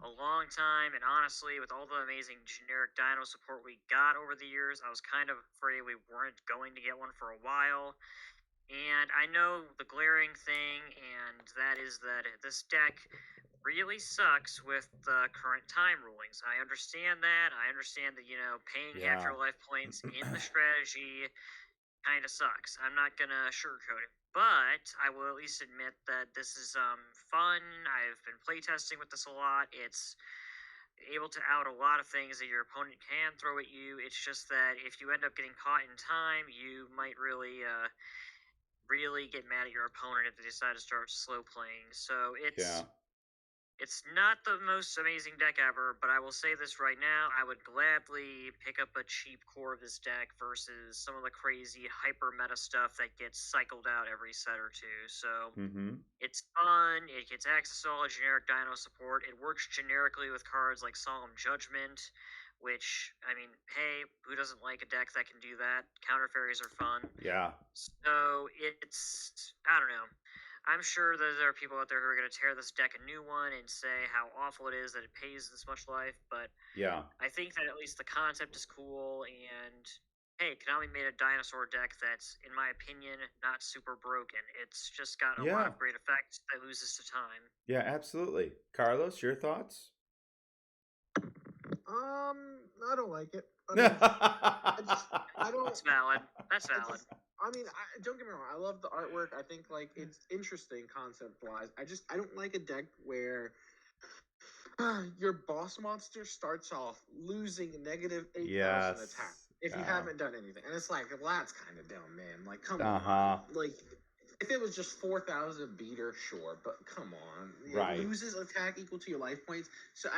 a long time, and honestly, with all the amazing generic dino support we got over the years, I was kind of afraid we weren't going to get one for a while. And I know the glaring thing, and that is that this deck really sucks with the current time rulings. I understand that. I understand that, paying half your life points in the strategy kind of sucks. I'm not going to sugarcoat it. But I will at least admit that this is fun. I've been playtesting with this a lot. It's able to out a lot of things that your opponent can throw at you. It's just that if you end up getting caught in time, you might really get mad at your opponent if they decide to start slow playing. So it's not the most amazing deck ever, but I will say this right now, I would gladly pick up a cheap core of this deck versus some of the crazy hyper meta stuff that gets cycled out every set or two. So it's fun, it gets access to all the generic dino support, it works generically with cards like Solemn Judgment, which, I mean, hey, who doesn't like a deck that can do that? Counter fairies are fun. Yeah. So it's, I don't know. I'm sure that there are people out there who are going to tear this deck a new one and say how awful it is that it pays this much life, but I think that at least the concept is cool, and hey, Konami made a dinosaur deck that's, in my opinion, not super broken. It's just got a lot of great effects that loses to time. Yeah, absolutely. Carlos, your thoughts? I don't like it. I mean, I don't. That's valid. That's valid. Don't get me wrong. I love the artwork. I think it's interesting concept-wise. I don't like a deck where your boss monster starts off losing negative 8,000 attack if you haven't done anything, and it's like, well, that's kind of dumb, man. Like, come on. Like, if it was just 4,000 beater, sure, but come on. It loses attack equal to your life points. So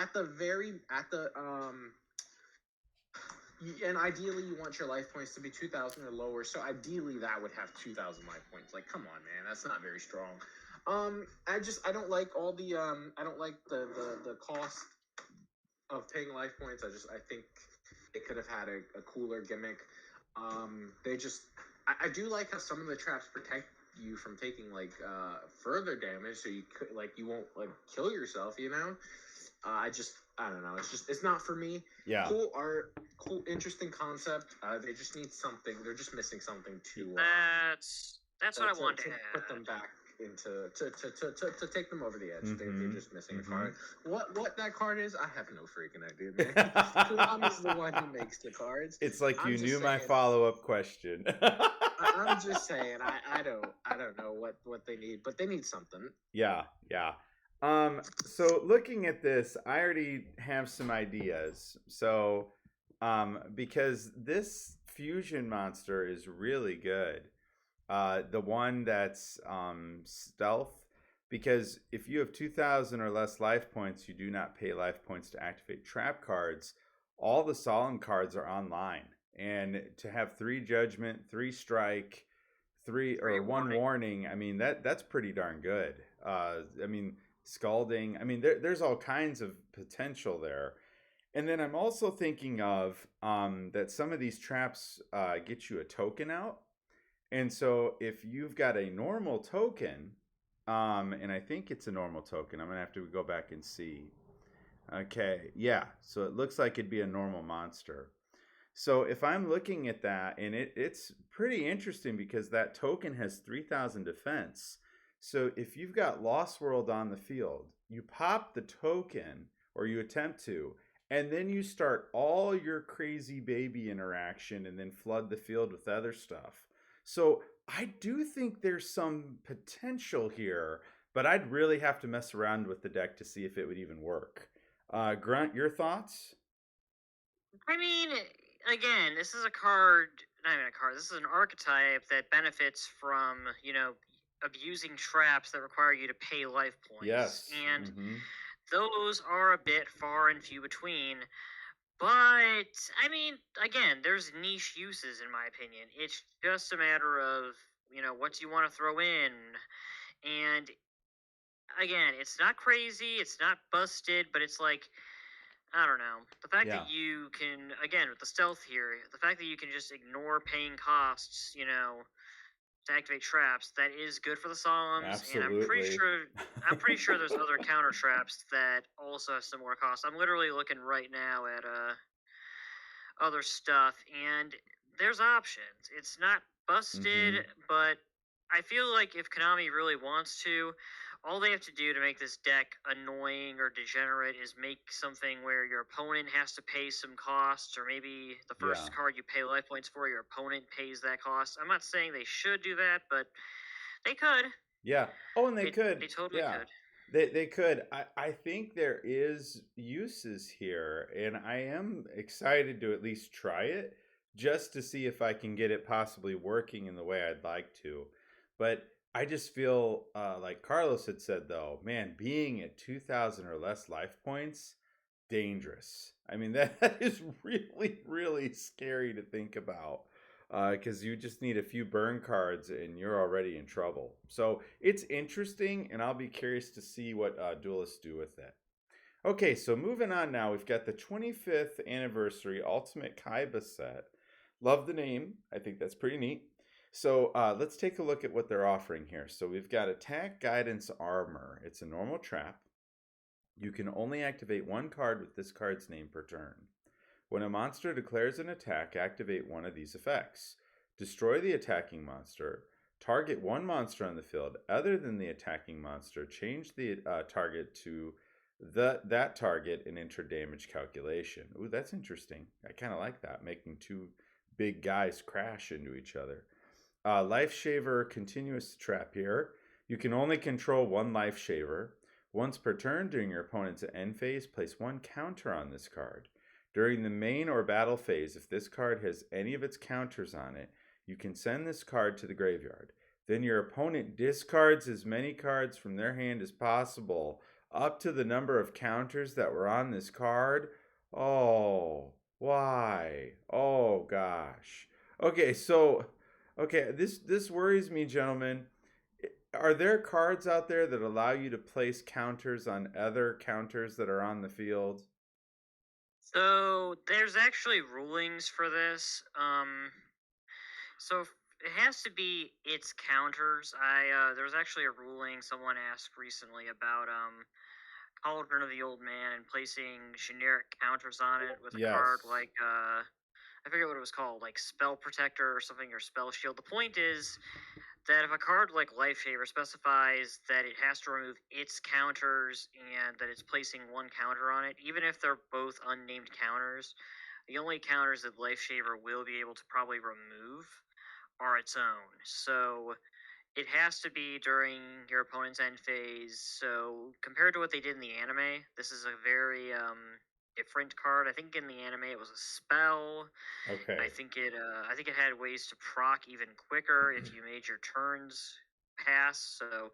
and ideally you want your life points to be 2,000 or lower. So ideally that would have 2,000 life points. Like, come on, man, that's not very strong. I don't like all the I don't like the cost of paying life points. I think they could have had a cooler gimmick. They just I do like how some of the traps protect you from taking like further damage, so you could like you won't like kill yourself. You know, I don't know. It's not for me. Yeah. Cool art, cool interesting concept. They just need something. They're just missing something to. That's what I wanted to put them back into to take them over the edge. Mm-hmm. They're just missing a card. What that card is, I have no freaking idea, man. Konami's the one who makes the cards. It's like you knew my follow-up question. I'm just saying, I don't know what they need, but they need something. Yeah. So looking at this, I already have some ideas. So, because this fusion monster is really good. The one that's stealth, because if you have 2,000 or less life points, you do not pay life points to activate trap cards. All the solemn cards are online, and to have 3 judgment, 3 strike, 1 warning, I mean that's pretty darn good. I mean scalding, I mean there's all kinds of potential there. And then I'm also thinking of that some of these traps get you a token out. And so if you've got a normal token, and I think it's a normal token, I'm going to have to go back and see. Okay, yeah, so it looks like it'd be a normal monster. So if I'm looking at that, and it's pretty interesting because that token has 3,000 defense. So if you've got Lost World on the field, you pop the token, or you attempt to, and then you start all your crazy baby interaction and then flood the field with other stuff. So I do think there's some potential here, but I'd really have to mess around with the deck to see if it would even work. Grunt, your thoughts? I mean, again, this is a card, not even a card, this is an archetype that benefits from, abusing traps that require you to pay life points. Yes. And those are a bit far and few between. But, I mean, again, there's niche uses in my opinion. It's just a matter of, what do you want to throw in? And, again, it's not crazy, it's not busted, but it's like, I don't know. The fact that you can, again, with the stealth here, the fact that you can just ignore paying costs, to activate traps, that is good for the solemns. Absolutely. And I'm pretty sure there's other counter traps that also have similar costs. I'm literally looking right now at other stuff, and there's options. It's not busted, but I feel like if Konami really wants to, all they have to do to make this deck annoying or degenerate is make something where your opponent has to pay some costs, or maybe the first card you pay life points for, your opponent pays that cost. I'm not saying they should do that, but they could. Yeah. Oh, and they could. They totally could. They could. I think there is uses here, and I am excited to at least try it just to see if I can get it possibly working in the way I'd like to. But I just feel like Carlos had said, though, man, being at 2,000 or less life points, dangerous. I mean, that is really, really scary to think about. Because you just need a few burn cards and you're already in trouble. So it's interesting, and I'll be curious to see what Duelists do with it. Okay, so moving on now, we've got the 25th Anniversary Ultimate Kaiba set. Love the name. I think that's pretty neat. So let's take a look at what they're offering here. So we've got Attack Guidance Armor. It's a normal trap. You can only activate 1 card with this card's name per turn. When a monster declares an attack, activate one of these effects. Destroy the attacking monster. Target 1 monster on the field other than the attacking monster. Change the target to that target and enter damage calculation. Ooh, that's interesting. I kind of like that, making 2 big guys crash into each other. Life Shaver continuous trap here. You can only control 1 Life Shaver. Once per turn during your opponent's end phase, place 1 counter on this card. During the main or battle phase, if this card has any of its counters on it, you can send this card to the graveyard. Then your opponent discards as many cards from their hand as possible, up to the number of counters that were on this card. Oh, why? Oh, gosh. Okay, so, this worries me, gentlemen. are there cards out there that allow you to place counters on other counters that are on the field? So there's actually rulings for this. So it has to be its counters. There was actually a ruling someone asked recently about Cauldron of the Old Man and placing generic counters on it with a card Yes. like I forget what it was called, like Spell Protector or something, or Spell Shield. The point is that if a card like Life Saver specifies that it has to remove its counters and that it's placing one counter on it, even if they're both unnamed counters, the only counters that Life Saver will be able to probably remove are its own. So it has to be during your opponent's end phase. So compared to what they did in the anime, this is a very different card. I think in the anime it was a spell. Okay. I think it had ways to proc even quicker if you made your turns pass. So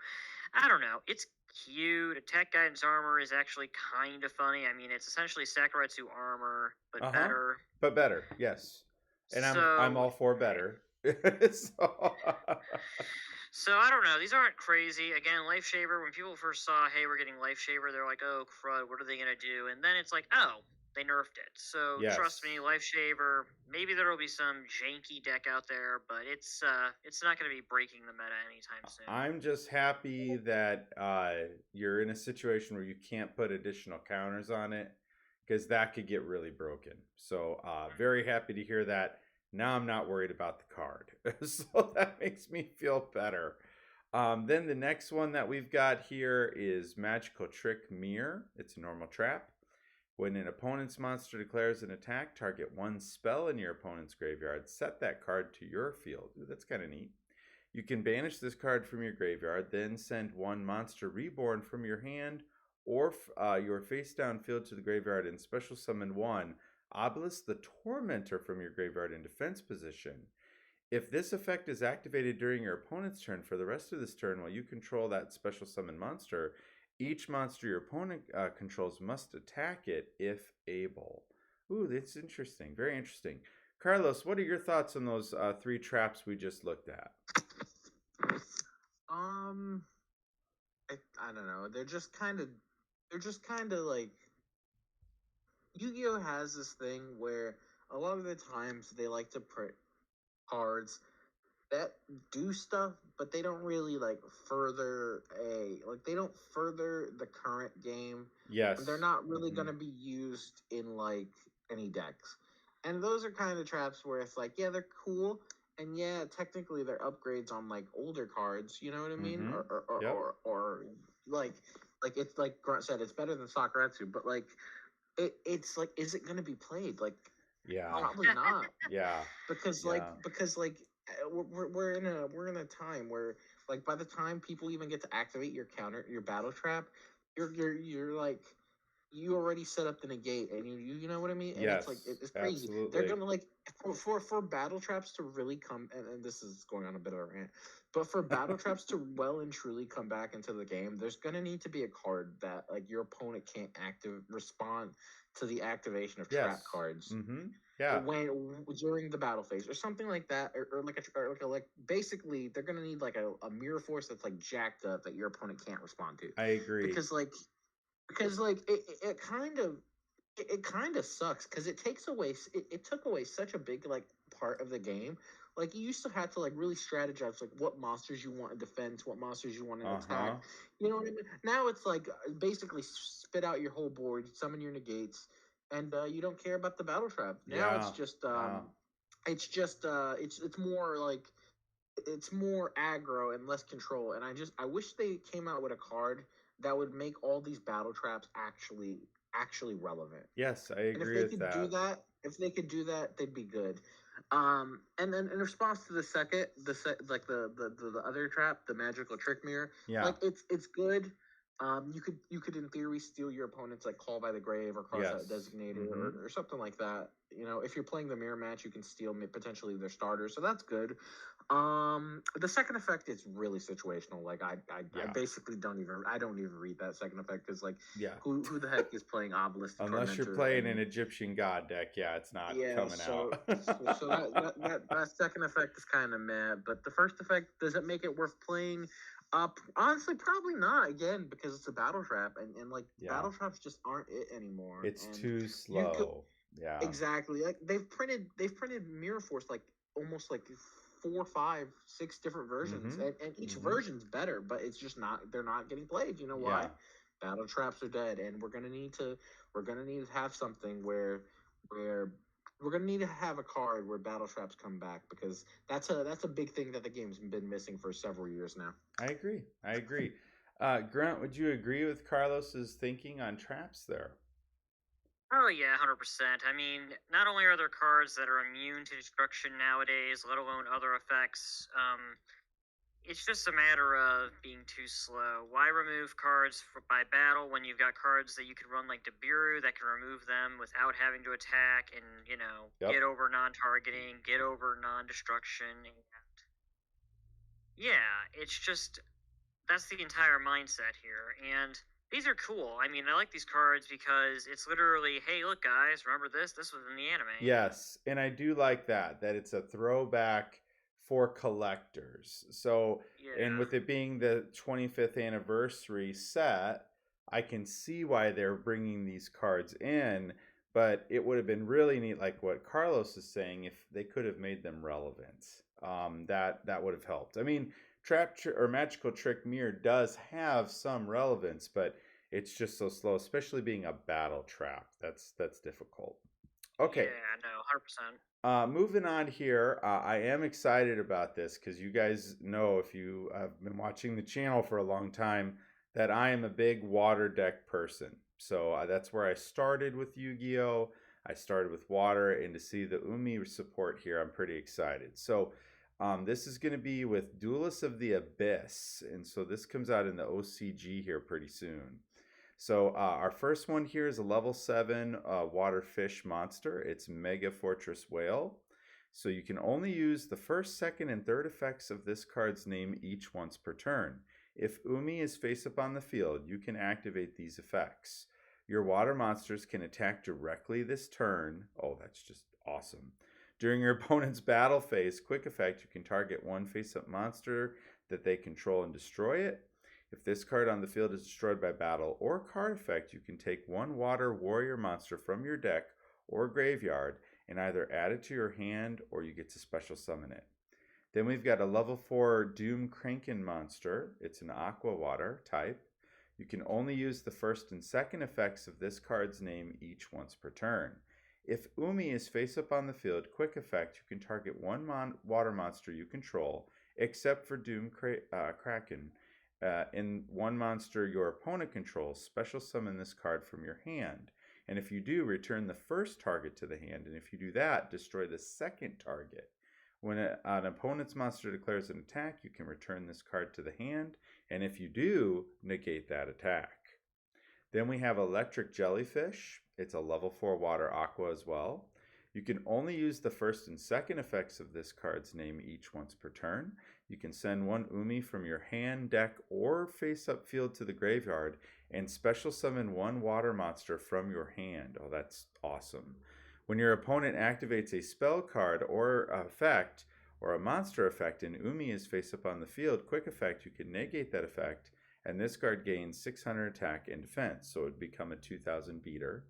I don't know. It's cute. Attack Guidance Armor is actually kind of funny. I mean, it's essentially Sakuretsu armor, but better. But better, yes. And I'm So all for better. So... So I don't know. These aren't crazy. Again, Life Shaver. When people first saw, hey, we're getting Life Shaver, they're like, oh crud, what are they gonna do? And then it's like, oh, they nerfed it. So trust me, Yes. Life Shaver. Maybe there will be some janky deck out there, but it's not gonna be breaking the meta anytime soon. I'm just happy that you're in a situation where you can't put additional counters on it, because that could get really broken. So very happy to hear that. Now I'm not worried about the card. So that makes me feel better. Then the next one that we've got here is Magical Trick Mirror. It's a normal trap. When an opponent's monster declares an attack, target one spell in your opponent's graveyard. Set that card to your field. Ooh, that's kind of neat. You can banish this card from your graveyard, then send one monster reborn from your hand or your face down field to the graveyard and special summon one Obelisk the Tormentor from your graveyard in defense position. If this effect is activated during your opponent's turn, for the rest of this turn while you control that special summon monster, each monster your opponent controls must attack it if able. Ooh, that's interesting. Very interesting. Carlos, what are your thoughts on those three traps we just looked at? I don't know. They're just kind of like Yu-Gi-Oh has this thing where a lot of the times they like to print cards that do stuff, but they don't really they don't further the current game. Yes. And they're not really gonna be used in like any decks. And those are kind of traps where it's like, yeah, they're cool, and yeah, technically they're upgrades on like older cards, you know what I mean? Or like it's like Grunt said, it's better than Sakuretsu, but like it's like, is it gonna be played? Like, yeah, probably not. Yeah, because we're in a time where like by the time people even get to activate your battle trap, you're like, you already set up the negate, and you know what I mean? And yes, it's like it's crazy. absolutely. They're gonna like for battle traps to really come, and this is going on a bit of a rant, but for battle traps to well and truly come back into the game, there's gonna need to be a card that like your opponent can't respond to the activation of trap cards. Yeah. When during the battle phase or something like that, or basically they're gonna need like a mirror force that's like jacked up that your opponent can't respond to. I agree. Because it kind of sucks because it took away such a big like part of the game. Like, you used to have to like really strategize like what monsters you want in defense, what monsters you want in attack. You know what I mean? Now it's like basically spit out your whole board, summon your negates, and you don't care about the battle trap. Now it's just it's more like it's more aggro and less control. And I wish they came out with a card that would make all these battle traps actually relevant. Yes, I agree. And if they could do that, they'd be good. And then in response to the other trap, the Magical Trick Mirror, like it's good. You could in theory steal your opponent's like Call by the Grave or Cross Out Designator or something like that. You know, if you're playing the mirror match, you can steal potentially their starters, so that's good. The second effect is really situational. Like I basically don't even read that second effect because like who the heck is playing Obelisk? Unless you're playing an Egyptian god deck, it's not coming out. So that second effect is kind of meh. But the first effect, does it make it worth playing? Honestly, probably not. Again, because it's a battle trap, and like Yeah. battle traps just aren't it anymore. It's and too slow. Yeah. Exactly. Like they've printed Mirror Force like almost like 4, 5, 6 different versions, and each version's better, but it's just not. They're not getting played. You know why? Yeah. Battle traps are dead, and we're gonna need to have something where we're gonna need to have a card where battle traps come back, because that's a big thing that the game's been missing for several years now. I agree. Grunt, would you agree with Carlos's thinking on traps there? Oh yeah, 100%. I mean, not only are there cards that are immune to destruction nowadays, let alone other effects. It's just a matter of being too slow. Why remove cards by battle when you've got cards that you can run like Debiru that can remove them without having to attack and, get over non-targeting, get over non-destruction. And yeah, it's just, that's the entire mindset here. And these are cool. I mean, I like these cards because it's literally, hey, look, guys, remember this? This was in the anime. Yes, and I do like that it's a throwback for collectors. So, and with it being the 25th anniversary set, I can see why they're bringing these cards in, but it would have been really neat, like what Carlos is saying, if they could have made them relevant. That would have helped. I mean, or Magical Trick Mirror does have some relevance, but it's just so slow, especially being a battle trap. That's difficult. Okay. Yeah, no, 100%. Moving on here, I am excited about this because you guys know, if you have been watching the channel for a long time, that I am a big water deck person. So that's where I started with Yu-Gi-Oh! I started with water, and to see the Umi support here, I'm pretty excited. So this is going to be with Duelists of the Abyss, and so this comes out in the OCG here pretty soon. So our first one here is a level 7 water fish monster. It's Mega Fortress Whale. So you can only use the first, second, and third effects of this card's name each once per turn. If Umi is face up on the field, you can activate these effects. Your water monsters can attack directly this turn. Oh, that's just awesome. During your opponent's battle phase, quick effect, you can target one face-up monster that they control and destroy it. If this card on the field is destroyed by battle or card effect, you can take one water warrior monster from your deck or graveyard and either add it to your hand or you get to special summon it. Then we've got a level 4 Doom Kraken monster. It's an aqua water type. You can only use the first and second effects of this card's name each once per turn. If Umi is face up on the field, quick effect, you can target one water monster you control, except for Doom Kraken. In one monster your opponent controls, special summon this card from your hand. And if you do, return the first target to the hand. And if you do that, destroy the second target. When an opponent's monster declares an attack, you can return this card to the hand. And if you do, negate that attack. Then we have Electric Jellyfish. It's a level 4 water aqua as well. You can only use the first and second effects of this card's name each once per turn. You can send one Umi from your hand, deck, or face-up field to the graveyard and special summon one water monster from your hand. Oh, that's awesome. When your opponent activates a spell card or effect or a monster effect and Umi is face-up on the field, quick effect, you can negate that effect, and this card gains 600 attack and defense, so it would become a 2,000 beater.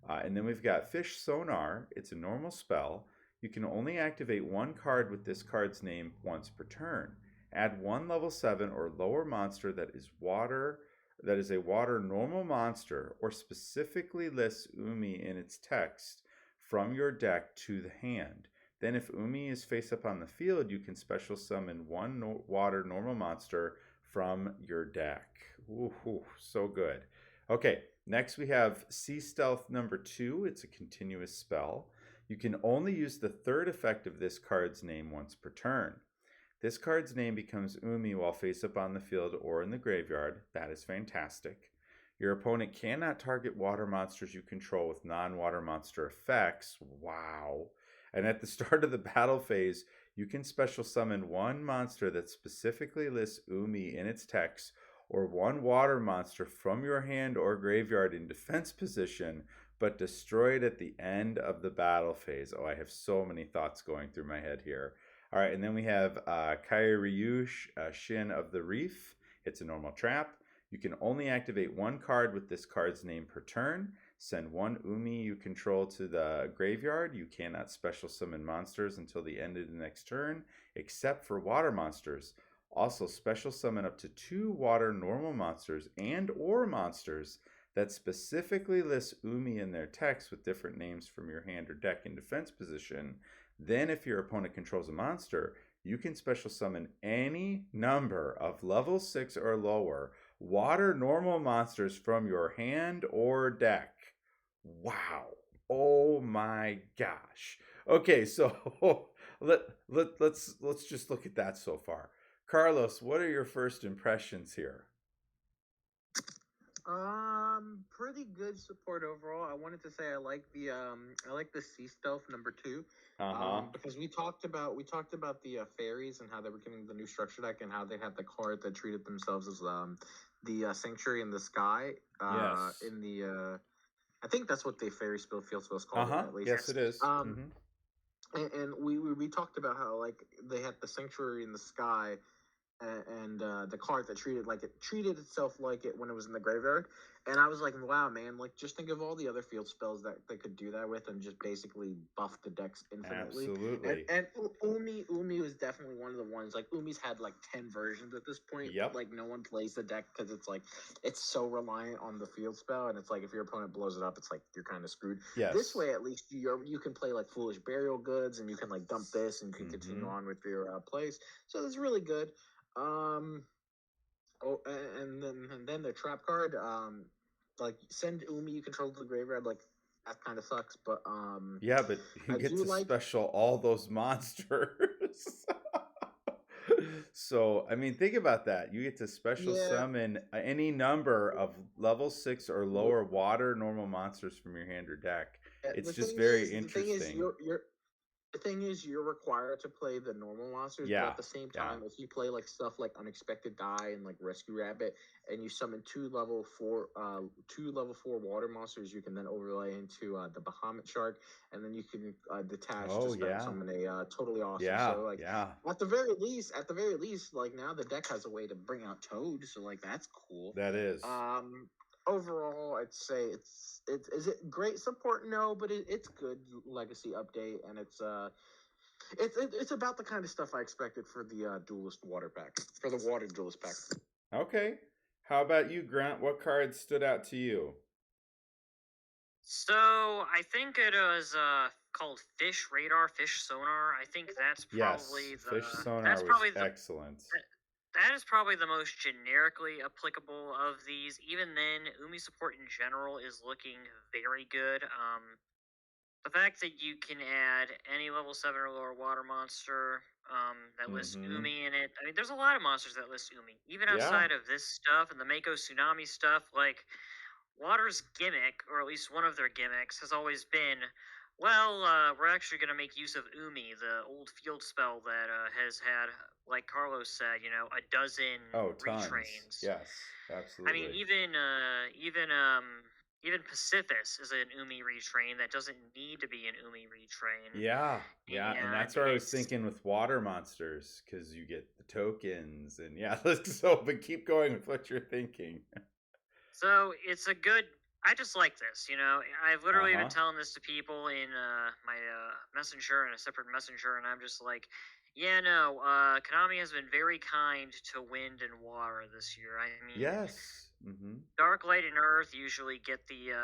And then we've got Fish Sonar. It's a normal spell. You can only activate one card with this card's name once per turn. Add one level 7 or lower monster that is a water normal monster or specifically lists Umi in its text from your deck to the hand. Then if Umi is face up on the field, you can special summon one water normal monster from your deck. Ooh, so good. Okay, next we have Sea Stealth number 2. It's a continuous spell. You can only use the third effect of this card's name once per turn. This card's name becomes Umi while face up on the field or in the graveyard. That is fantastic. Your opponent cannot target water monsters you control with non-water monster effects. Wow. And at the start of the battle phase, you can special summon one monster that specifically lists Umi in its text or one water monster from your hand or graveyard in defense position, but destroy it at the end of the battle phase. Oh, I have so many thoughts going through my head here. All right, and then we have Kairyu Shin of the Reef. It's a normal trap. You can only activate one card with this card's name per turn. Send one Umi you control to the graveyard. You cannot special summon monsters until the end of the next turn, except for water monsters. Also, special summon up to 2 water normal monsters and or monsters that specifically list Umi in their text with different names from your hand or deck in defense position. Then, if your opponent controls a monster, you can special summon any number of level 6 or lower water normal monsters from your hand or deck. Wow. Oh my gosh. Okay, so let's just look at that so far. Carlos, what are your first impressions here? Pretty good support overall. I wanted to say I like the sea stealth number 2. Because we talked about the fairies and how they were getting the new structure deck and how they had the card that treated themselves as the sanctuary in the sky. Yes. In the I think that's what the fairy field spell is called. At least. Yes, it is. And we talked about how like they had the sanctuary in the sky, and the card that treated itself like it when it was in the graveyard. And I was like, wow, man, like just think of all the other field spells that they could do that with and just basically buff the decks infinitely. Absolutely. And Umi was definitely one of the ones. Like Umi's had like 10 versions at this point. Yep. Like no one plays the deck because it's so reliant on the field spell, and it's like if your opponent blows it up, it's like you're kind of screwed. Yes. This way, at least you can play like Foolish Burial Goods, and you can like dump this, and you can continue on with your plays. So that's really good. And then the trap card, like send Umi you control to the graveyard, like that kind of sucks, but yeah, but you get to special all those monsters. So I mean, think about that. You get to special summon any number of level 6 or lower water normal monsters from your hand or deck. It's just very interesting. The thing is, you're required to play the normal monsters, but at the same time, if you play like stuff like Unexpected Die and like Rescue Rabbit, and you summon 2 level 4 water monsters, you can then overlay into the Bahamut Shark, and then you can detach to summon a totally awesome. So at the very least, like now the deck has a way to bring out Toad, so like that's cool. That is. Overall, I'd say is it great support? No, but it's good legacy update, and it's about the kind of stuff I expected for the Duelist water pack, for the water Duelist pack. Okay, how about you, Grunt? What cards stood out to you? So I think it was called Fish Sonar. I think that's probably Fish Sonar was excellent. That is probably the most generically applicable of these. Even then, Umi support in general is looking very good. The fact that you can add any level 7 or lower water monster that lists Umi in it. I mean, there's a lot of monsters that list Umi. Even outside of this stuff and the Mako Tsunami stuff, like, Water's gimmick, or at least one of their gimmicks, has always been, well, we're actually going to make use of Umi, the old field spell that has had, like Carlos said, a dozen retrains. Yes, absolutely. I mean, even Pacificus is an Umi retrain that doesn't need to be an Umi retrain. Yeah, and that's what I was thinking with water monsters, because you get the tokens, and but keep going with what you're thinking. So it's a good. I just like this, I've literally been telling this to people in my messenger and a separate messenger, and I'm just like, Konami has been very kind to wind and water this year. I mean, yes, Dark, Light, and Earth usually get the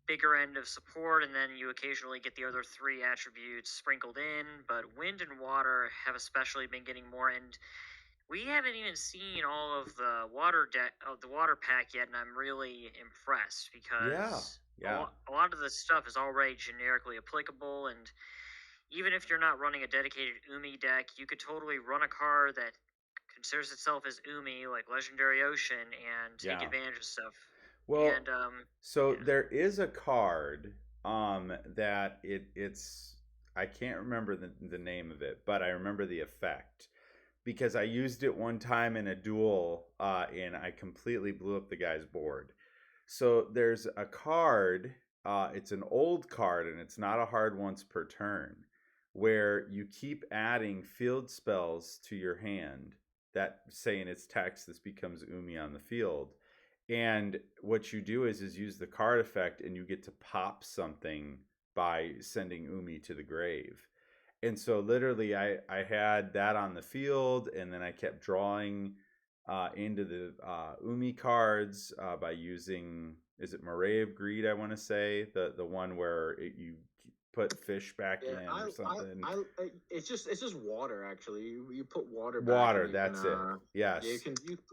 bigger end of support, and then you occasionally get the other 3 attributes sprinkled in, but wind and water have especially been getting more, and we haven't even seen all of the water pack yet, and I'm really impressed because a lot of this stuff is already generically applicable, and even if you're not running a dedicated Umi deck, you could totally run a card that considers itself as Umi, like Legendary Ocean, and take advantage of stuff. Well, and, there is a card that it's I can't remember the name of it, but I remember the effect. Because I used it one time in a duel, and I completely blew up the guy's board. So there's a card, it's an old card, and it's not a hard once per turn, where you keep adding field spells to your hand, that say in its text this becomes Umi on the field. And what you do is use the card effect, and you get to pop something by sending Umi to the grave. And so literally I had that on the field, and then I kept drawing into the Umi cards by using, is it Marae of Greed, I want to say, the one where you put fish back in or something. It's just water, actually. You put water back. Water, that's it. Yes.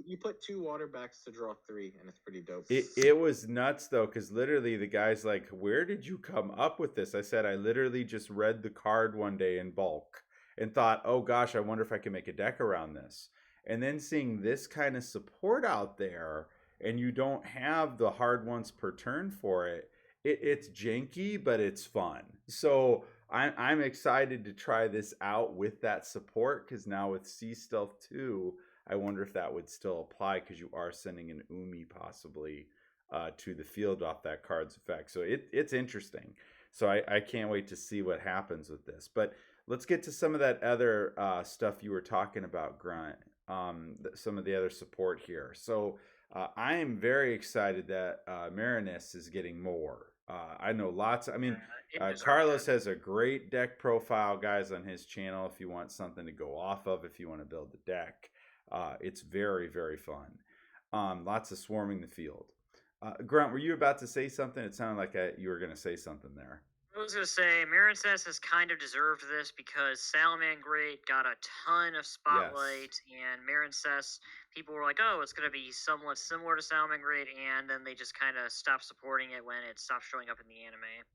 You put 2 water backs to draw 3, and it's pretty dope. It was nuts though, because literally the guy's like, "Where did you come up with this?" I said, "I literally just read the card one day in bulk and thought, oh gosh, I wonder if I can make a deck around this." And then seeing this kind of support out there, and you don't have the hard ones per turn for it, it's janky, but it's fun. So I'm excited to try this out with that support, because now with Sea Stealth 2, I wonder if that would still apply, because you are sending an Umi possibly to the field off that card's effect. So it's interesting. So I can't wait to see what happens with this. But let's get to some of that other stuff you were talking about, Grunt. Some of the other support here. So I am very excited that Marinus is getting more. I know lots. I mean, Carlos has a great deck profile, guys, on his channel. If you want something to go off of, if you want to build the deck, it's very, very fun. Lots of swarming the field. Grunt, were you about to say something? It sounded like you were going to say something there. I was going to say, Marincess has kind of deserved this, because Salamangreat got a ton of spotlight, and Marincess, people were like, oh, it's going to be somewhat similar to Salamangreat, and then they just kind of stopped supporting it when it stopped showing up in the anime.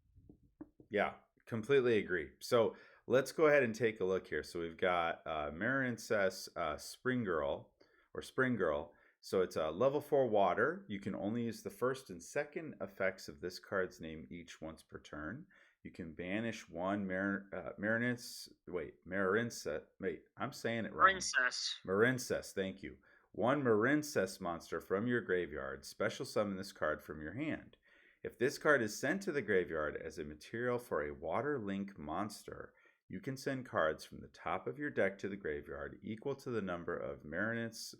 Yeah, completely agree. So let's go ahead and take a look here. So we've got Marincess Spring Girl. So it's a level 4 water. You can only use the first and second effects of this card's name each once per turn. You can banish one Marincess. Wait, I'm saying it wrong. Marincess, thank you. One Marincess monster from your graveyard. Special summon this card from your hand. If this card is sent to the graveyard as a material for a water link monster, you can send cards from the top of your deck to the graveyard equal to the number of Marincess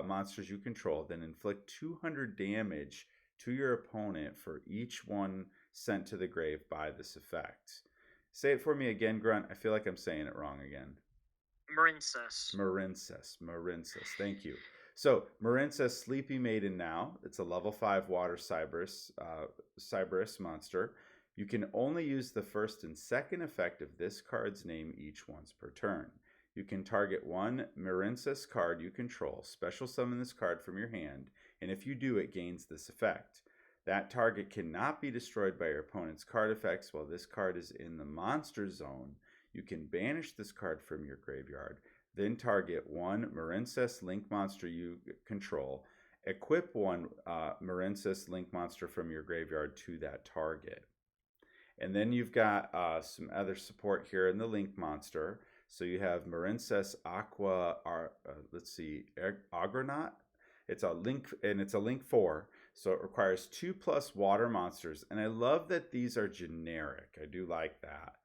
monsters you control, then inflict 200 damage to your opponent for each one sent to the grave by this effect. Say it for me again, Grunt. I feel like I'm saying it wrong again. Marincess. Thank you. So, Marincess Sleepy Maiden now. It's a level 5 water Cyberus monster. You can only use the first and second effect of this card's name each once per turn. You can target one Marincess card you control, special summon this card from your hand, and if you do, it gains this effect. That target cannot be destroyed by your opponent's card effects while this card is in the monster zone. You can banish this card from your graveyard, then target one Marincess Link monster you control. Equip one Marincess Link monster from your graveyard to that target. And then you've got some other support here in the Link monster. So you have Marincess Aqua, Agronaut. It's a Link, and it's a Link 4. So it requires 2+ water monsters. And I love that these are generic. I do like that.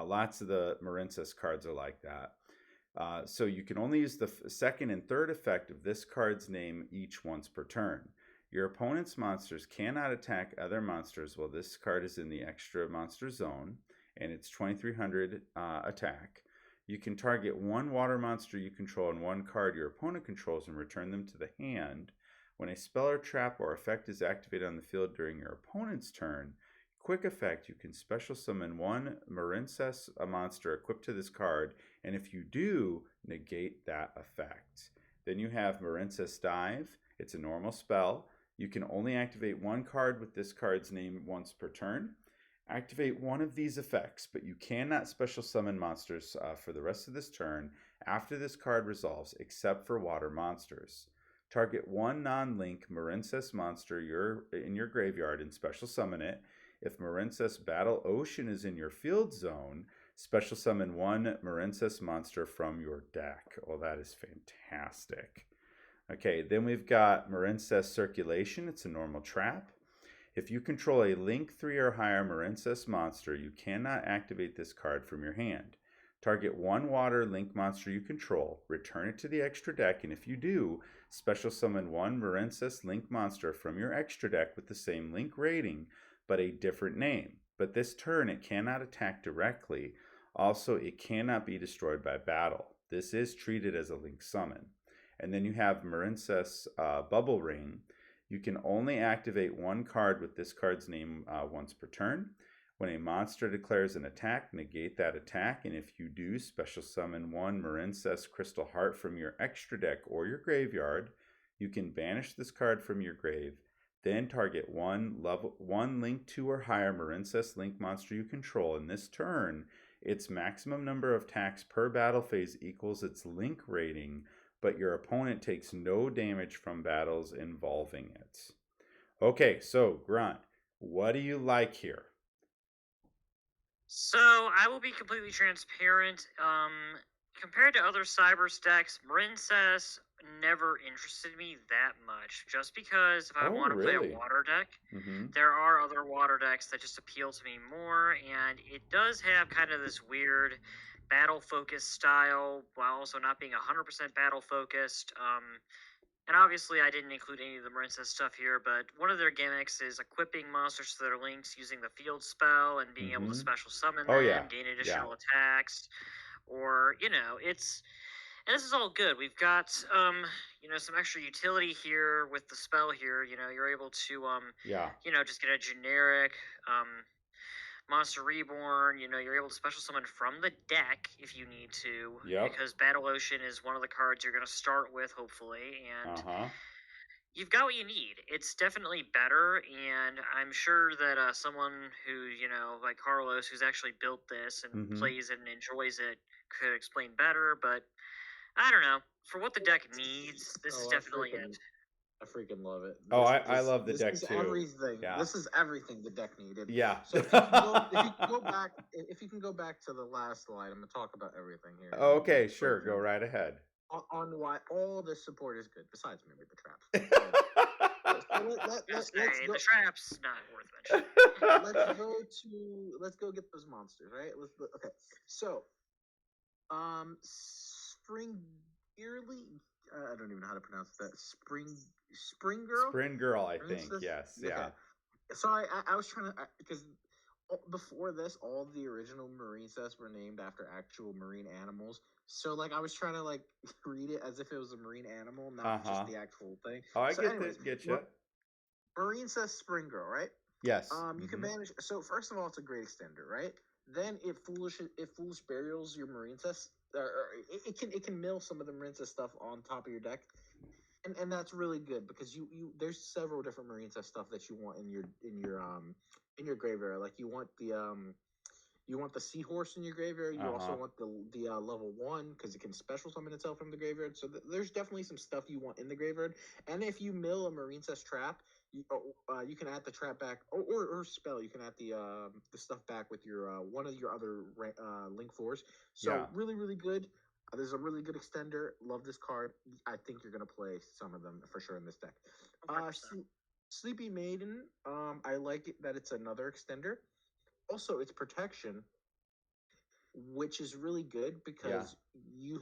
Lots of the Marincess cards are like that. So you can only use the second and third effect of this card's name each once per turn. Your opponent's monsters cannot attack other monsters while this card is in the extra monster zone, and it's 2300 attack. You can target one water monster you control and one card your opponent controls and return them to the hand. When a spell or trap or effect is activated on the field during your opponent's turn, quick effect, you can special summon one Marincess monster equipped to this card, and if you do, negate that effect. Then you have Marincess Dive. It's a normal spell. You can only activate one card with this card's name once per turn. Activate one of these effects, but you cannot special summon monsters for the rest of this turn after this card resolves, except for water monsters. Target one non-link Marincess monster in your graveyard and special summon it. If Marincess Battle Ocean is in your field zone, special summon one Marincess monster from your deck. Oh, that is fantastic. Okay, then we've got Marincess Circulation. It's a normal trap. If you control a Link 3 or higher Marincess monster, you cannot activate this card from your hand. Target one water link monster you control, return it to the extra deck, and if you do, special summon one Marincess link monster from your extra deck with the same link rating, but a different name. But this turn it cannot attack directly. Also, it cannot be destroyed by battle. This is treated as a link summon. And then you have Marincess Bubble Ring. You can only activate one card with this card's name once per turn. When a monster declares an attack, negate that attack, and if you do, special summon one Marincess Crystal Heart from your extra deck or your graveyard. You can banish this card from your grave, then target one link 2 or higher Marincess link monster you control. In this turn, its maximum number of attacks per battle phase equals its link rating, but your opponent takes no damage from battles involving it. Okay, so Grunt, what do you like here? So I will be completely transparent. Compared to other Cyber decks, Marincess never interested me that much. Just because if I want to play a water deck, there are other water decks that just appeal to me more, and it does have kind of this weird battle focused style while also not being 100% battle focused. And obviously, I didn't include any of the Marincess stuff here, but one of their gimmicks is equipping monsters to their links using the field spell and being able to special summon them, gain additional attacks, or, and this is all good. We've got, some extra utility here with the spell here. You're able to, just get a generic, Monster Reborn, you're able to special summon from the deck if you need to. Because Battle Ocean is one of the cards you're going to start with, hopefully. And you've got what you need. It's definitely better. And I'm sure that someone who, like Carlos, who's actually built this and plays it and enjoys it, could explain better. But I don't know. For what the deck needs, this is definitely it. I freaking love it. I love the deck too. This is everything. Yeah. This is everything the deck needed. Yeah. So if you can go back to the last slide, I'm gonna talk about everything here. Okay, sure. Go right ahead. On why all this support is good, besides maybe the traps. Let's go. The traps not worth mentioning. Let's go get those monsters, right? Okay. So, Spring Yearly. I don't even know how to pronounce that. Spring Girl? Spring Girl, I think. Yes. Okay. Yeah. So I was trying to, because before this, all the original Marincess were named after actual marine animals. So I was trying to read it as if it was a marine animal, not just the actual thing. Oh, I get you. Marincess Spring Girl, right? Yes. You can banish. So first of all, it's a great extender, right? Then it foolish burials your Marincess. It can mill some of the Marincess stuff on top of your deck, and that's really good because there's several different Marincess stuff that you want in your graveyard. Like you want the seahorse in your graveyard. You also want the level 1 because it can special summon itself from the graveyard. So there's definitely some stuff you want in the graveyard. And if you mill a Marincess trap, you can add the trap back or spell. You can add the stuff back with your one of your other link 4s. So really, really good. There's a really good extender. Love this card. I think you're gonna play some of them for sure in this deck. Sleepy Maiden. I like it that it's another extender. Also, it's protection, which is really good because you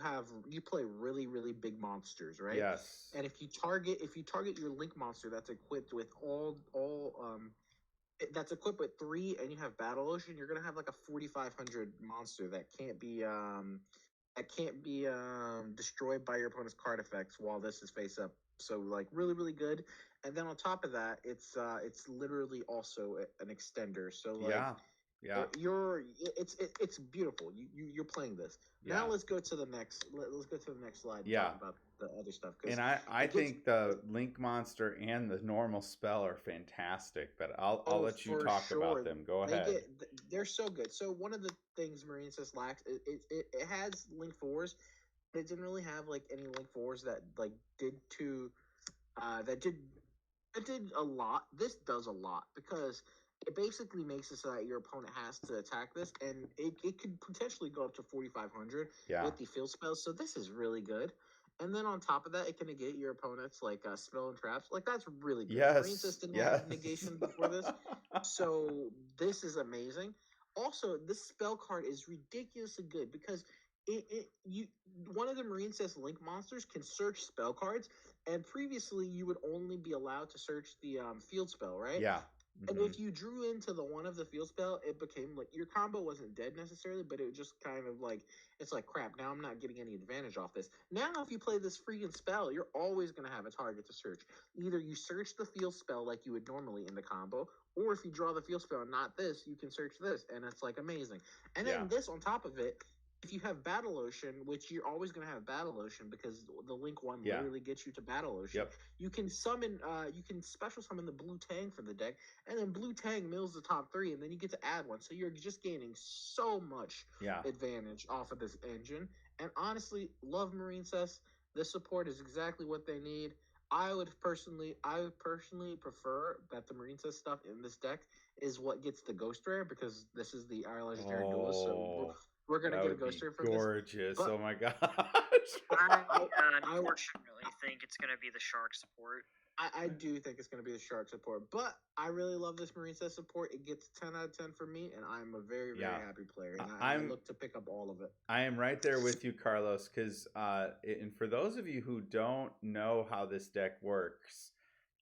play really, really big monsters, right? Yes. And if you target your link monster that's equipped with that's equipped with 3 and you have Battle Ocean, you're gonna have a 4,500 monster that can't be destroyed by your opponent's card effects while this is face up. So really, really good. And then on top of that, it's literally also an extender. So it's beautiful. You're playing this. Now let's go to the next slide and talk about the other stuff. And I think the link monster and the normal spell are fantastic, but I'll let you talk about them. Go ahead. They're so good. So one of the things Marincess lacks, it has link 4s. It didn't really have any link 4s that did a lot. This does a lot because it basically makes it so that your opponent has to attack this, and it could potentially go up to 4,500 with the field spells. So this is really good. And then on top of that, it can negate your opponent's spell and traps. That's really good. Yes. Marincess didn't have negation before this, so this is amazing. Also, this spell card is ridiculously good because one of the Marine Cess Link monsters can search spell cards, and previously you would only be allowed to search the field spell, right? Yeah. And if you drew into the one of the field spell, it became like your combo wasn't dead necessarily, but it was just kind of like, it's like, crap, now I'm not getting any advantage off this. Now, if you play this freaking spell, you're always going to have a target to search. Either you search the field spell like you would normally in the combo, or if you draw the field spell and not this, you can search this, and it's like amazing. And then this on top of it, if you have Battle Ocean, which you're always going to have Battle Ocean because the Link 1 literally gets you to Battle Ocean, you can summon, you can special summon the Blue Tang from the deck, and then Blue Tang mills the top 3, and then you get to add one. So you're just gaining so much advantage off of this engine. And honestly, love Marine Cess. This support is exactly what they need. I would personally prefer that the Marine Cess stuff in this deck is what gets the Ghost Rare, because this is the our legendary duelist, so we're gonna get a Ghost Rare for gorgeous. this. Oh my gosh! I unfortunately think it's gonna be the Shark support. I do think it's going to be the Shark support, but I really love this Marine Cess support. It gets 10 out of 10 for me, and I'm a very, very happy player. And I look to pick up all of it. I am right there with you, Carlos, because and for those of you who don't know how this deck works,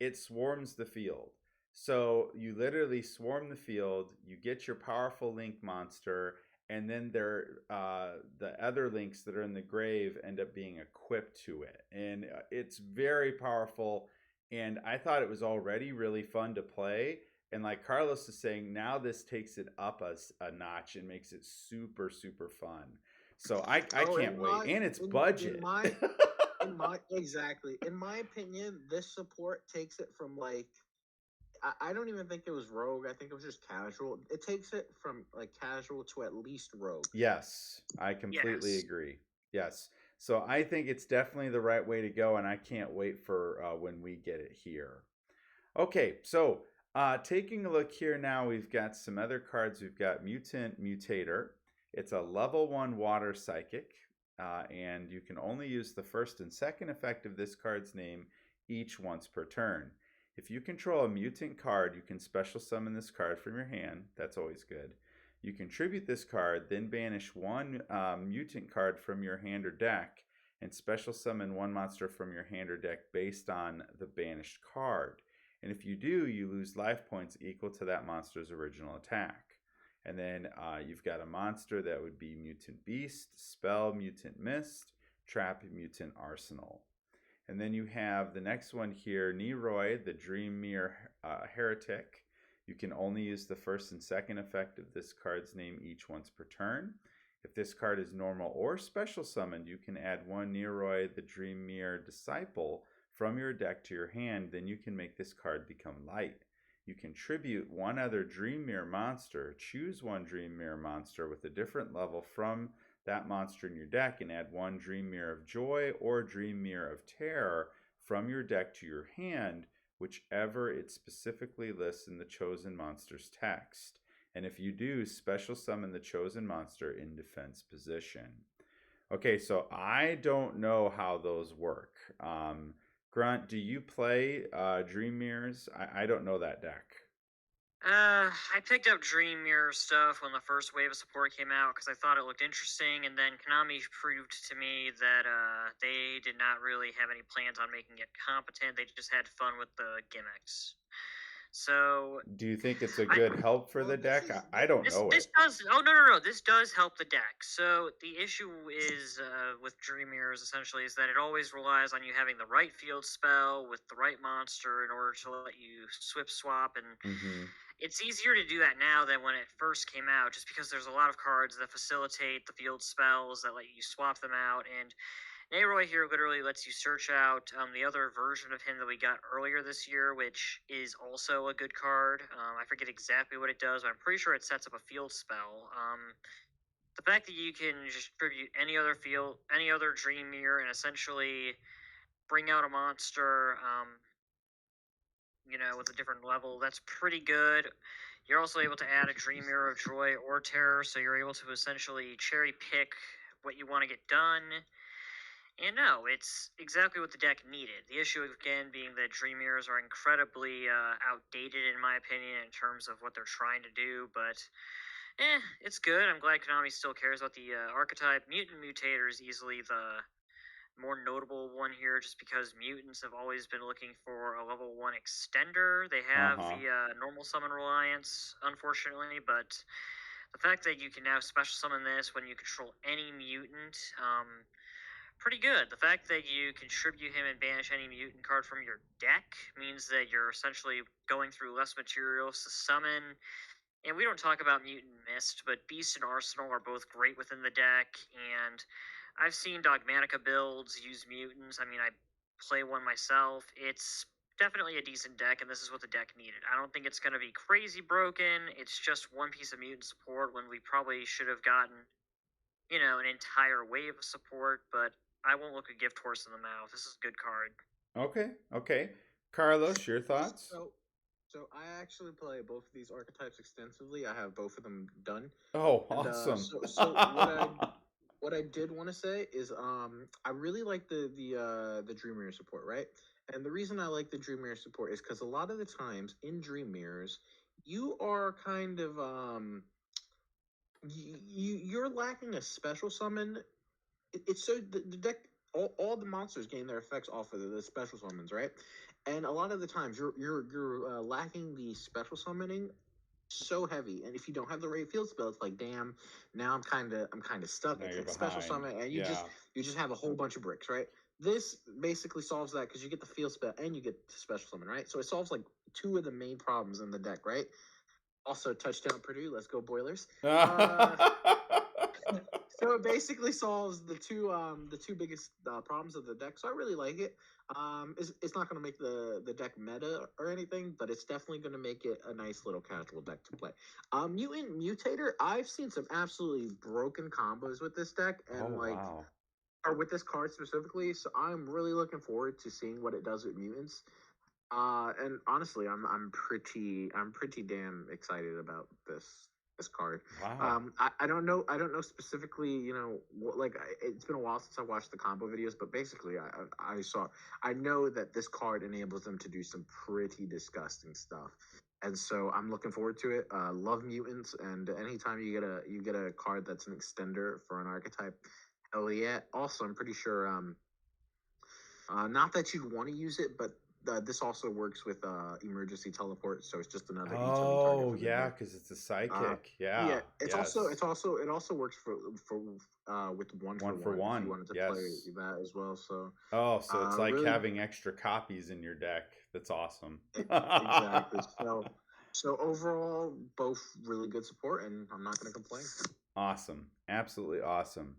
it swarms the field. So you literally swarm the field, you get your powerful Link monster, and then the other links that are in the grave end up being equipped to it. And it's very powerful. And I thought it was already really fun to play. And like Carlos is saying, now this takes it up a notch and makes it super, super fun. So I can't wait. And it's budget. Exactly. In my opinion, this support takes it from like, I don't even think it was rogue. I think it was just casual. It takes it from like casual to at least rogue. Yes, I completely agree. Yes. So I think it's definitely the right way to go, and I can't wait for when we get it here. Okay, so taking a look here now, we've got some other cards. We've got Mutant Mutator. It's a level 1 water psychic, and you can only use the first and second effect of this card's name each once per turn. If you control a mutant card, you can special summon this card from your hand. That's always good. You contribute this card, then banish one mutant card from your hand or deck, and special summon one monster from your hand or deck based on the banished card. And if you do, you lose life points equal to that monster's original attack. And then you've got a monster that would be Mutant Beast, Spell, Mutant Mist, Trap, Mutant Arsenal. And then you have the next one here, Neroy, the Dream Mirror Heretic. You can only use the first and second effect of this card's name each once per turn. If this card is normal or special summoned, you can add one Neroy, the Dream Mirror Disciple, from your deck to your hand. Then you can make this card become light. You contribute one other Dream Mirror monster. Choose one Dream Mirror monster with a different level from that monster in your deck, and add one Dream Mirror of Joy or Dream Mirror of Terror from your deck to your hand, whichever it specifically lists in the chosen monster's text. And if you do, special summon the chosen monster in defense position. Okay, so I don't know how those work. Grunt, do you play Dream Mirrors? I don't know that deck. I picked up Dream Mirror stuff when the first wave of support came out because I thought it looked interesting, and then Konami proved to me that they did not really have any plans on making it competent. They just had fun with the gimmicks. So, do you think it's a good help for the deck? I don't know. This does. Oh no! This does help the deck. So the issue is with Dream Mirrors essentially is that it always relies on you having the right field spell with the right monster in order to let you swap, and it's easier to do that now than when it first came out, just because there's a lot of cards that facilitate the field spells that let you swap them out. And Neroy here literally lets you search out the other version of him that we got earlier this year, which is also a good card. I forget exactly what it does, but I'm pretty sure it sets up a field spell. The fact that you can just tribute any other Dream Mirror and essentially bring out a monster, with a different level, that's pretty good. You're also able to add a Dream Mirror of Joy or Terror, so you're able to essentially cherry pick what you want to get done. And no, it's exactly what the deck needed. The issue, again, being that Dream Mirrors are incredibly outdated, in my opinion, in terms of what they're trying to do. But It's good. I'm glad Konami still cares about the archetype. Mutant Mutator is easily the more notable one here, just because mutants have always been looking for a level 1 extender. They have the normal summon reliance, unfortunately, but the fact that you can now special summon this when you control any mutant, pretty good. The fact that you can tribute him and banish any mutant card from your deck means that you're essentially going through less materials to summon. And we don't talk about Mutant Mist, but Beast and Arsenal are both great within the deck. And I've seen Dogmatica builds use mutants. I mean, I play one myself. It's definitely a decent deck, and this is what the deck needed. I don't think it's going to be crazy broken. It's just one piece of mutant support when we probably should have gotten, an entire wave of support. But I won't look a gift horse in the mouth. This is a good card. Okay. Carlos, your thoughts? So I actually play both of these archetypes extensively. I have both of them done. Oh, awesome. So what I did want to say is I really like the Dream Mirror support, right? And the reason I like the Dream Mirror support is because a lot of the times in Dream Mirrors, you are kind of you're lacking a special summon. It's so the deck, all the monsters gain their effects off of the special summons, right? And a lot of the times you're lacking the special summoning so heavy, and if you don't have the right field spell, it's like, damn, now I'm kind of stuck. Now It's you're like special behind. summon, and Yeah. you just have a whole bunch of bricks, right? This basically solves that because you get the field spell and you get the special summon, right? So it solves like two of the main problems in the deck, right? Also, touchdown Purdue, let's go Boilers. So it basically solves the two biggest problems of the deck. So I really like it. It's not going to make the deck meta or anything, but it's definitely going to make it a nice little casual deck to play. Mutant Mutator, I've seen some absolutely broken combos with this deck, and wow. or with this card specifically. So I'm really looking forward to seeing what it does with mutants. And honestly, I'm pretty damn excited about this card. Wow. I don't know specifically. It's been a while since I watched the combo videos, but basically, I know that this card enables them to do some pretty disgusting stuff, and so I'm looking forward to it. Love mutants, and anytime you get a card that's an extender for an archetype, hell yeah. Also, I'm pretty sure not that you'd want to use it, but this also works with emergency teleport, so it's just another E-turn target Oh, for the yeah, deck. because it's a psychic. Yeah. It's Yes. also works for with one One for for one if you one. wanted to play Yes. that as well. So Oh, so it's like really having extra copies in your deck. That's awesome. exactly. So overall, both really good support, and I'm not going to complain. Awesome. Absolutely awesome.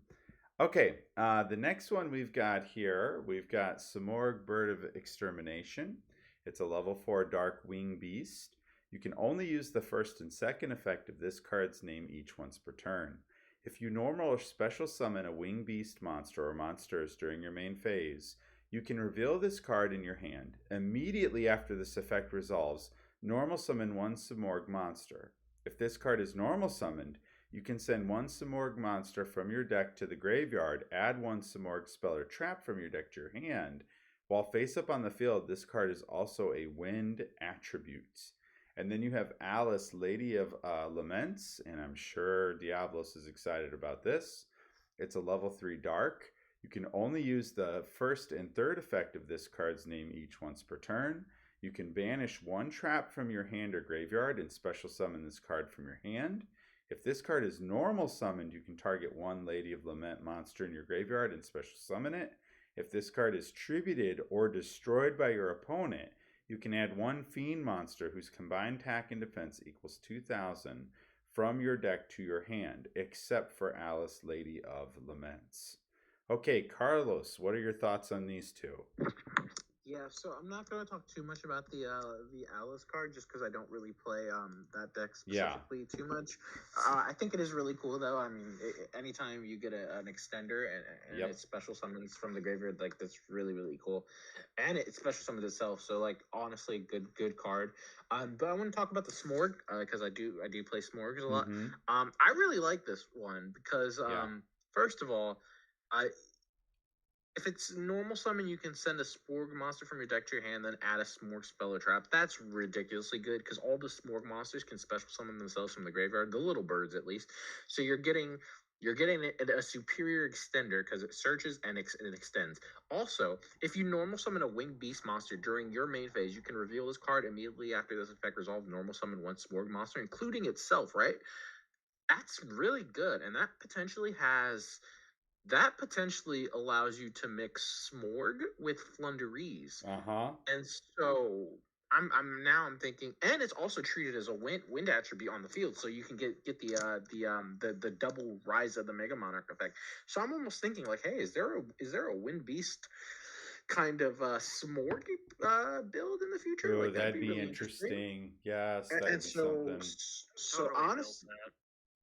Okay, the next one we've got here, we've got Simorgh, Bird of Extermination. It's a level 4 Dark Wing Beast. You can only use the first and second effect of this card's name each once per turn. If you normal or special summon a Wing Beast monster or monsters during your main phase, you can reveal this card in your hand. Immediately after this effect resolves, normal summon one Simorgh monster. If this card is normal summoned, you can send one Simorgh monster from your deck to the graveyard, add one Simorgh spell or trap from your deck to your hand. While face up on the field, this card is also a wind attribute. And then you have Alice, Lady of Laments, and I'm sure Diablos is excited about this. It's a level 3 dark. You can only use the first and third effect of this card's name each once per turn. You can banish one trap from your hand or graveyard and special summon this card from your hand. If this card is normal summoned, you can target one Lady of Lament monster in your graveyard and special summon it. If this card is tributed or destroyed by your opponent, you can add one Fiend monster whose combined attack and defense equals 2,000 from your deck to your hand, except for Alice, Lady of Laments. Okay, Carlos, what are your thoughts on these two? Yeah, so I'm not going to talk too much about the Alice card just because I don't really play that deck specifically too much. I think it is really cool though. I mean, anytime you get an extender and it special summons from the graveyard, like that's really cool, and it special summons itself. So like honestly, good card. But I want to talk about the Smorg because I do play Smorgs a lot. I really like this one because first of all, I If it's normal summon, you can send a Sporg monster from your deck to your hand, then add a Smorg spell or trap. That's ridiculously good because all the Smorg monsters can special summon themselves from the graveyard, the little birds at least. So you're getting a superior extender because it searches and it extends. Also, if you normal summon a winged beast monster during your main phase, you can reveal this card immediately after this effect resolves. Normal summon one Smorg monster, including itself. Right? That's really good, and that potentially allows you to mix Smorg with Flunderees. And so I'm thinking, and it's also treated as a wind attribute on the field, so you can get the double rise of the Mega Monarch effect. So I'm almost thinking like, hey, is there a Wind Beast kind of Smorg build in the future? Oh, Like that'd be really interesting. Yes, that'd and be so something. so Totally built honestly, that.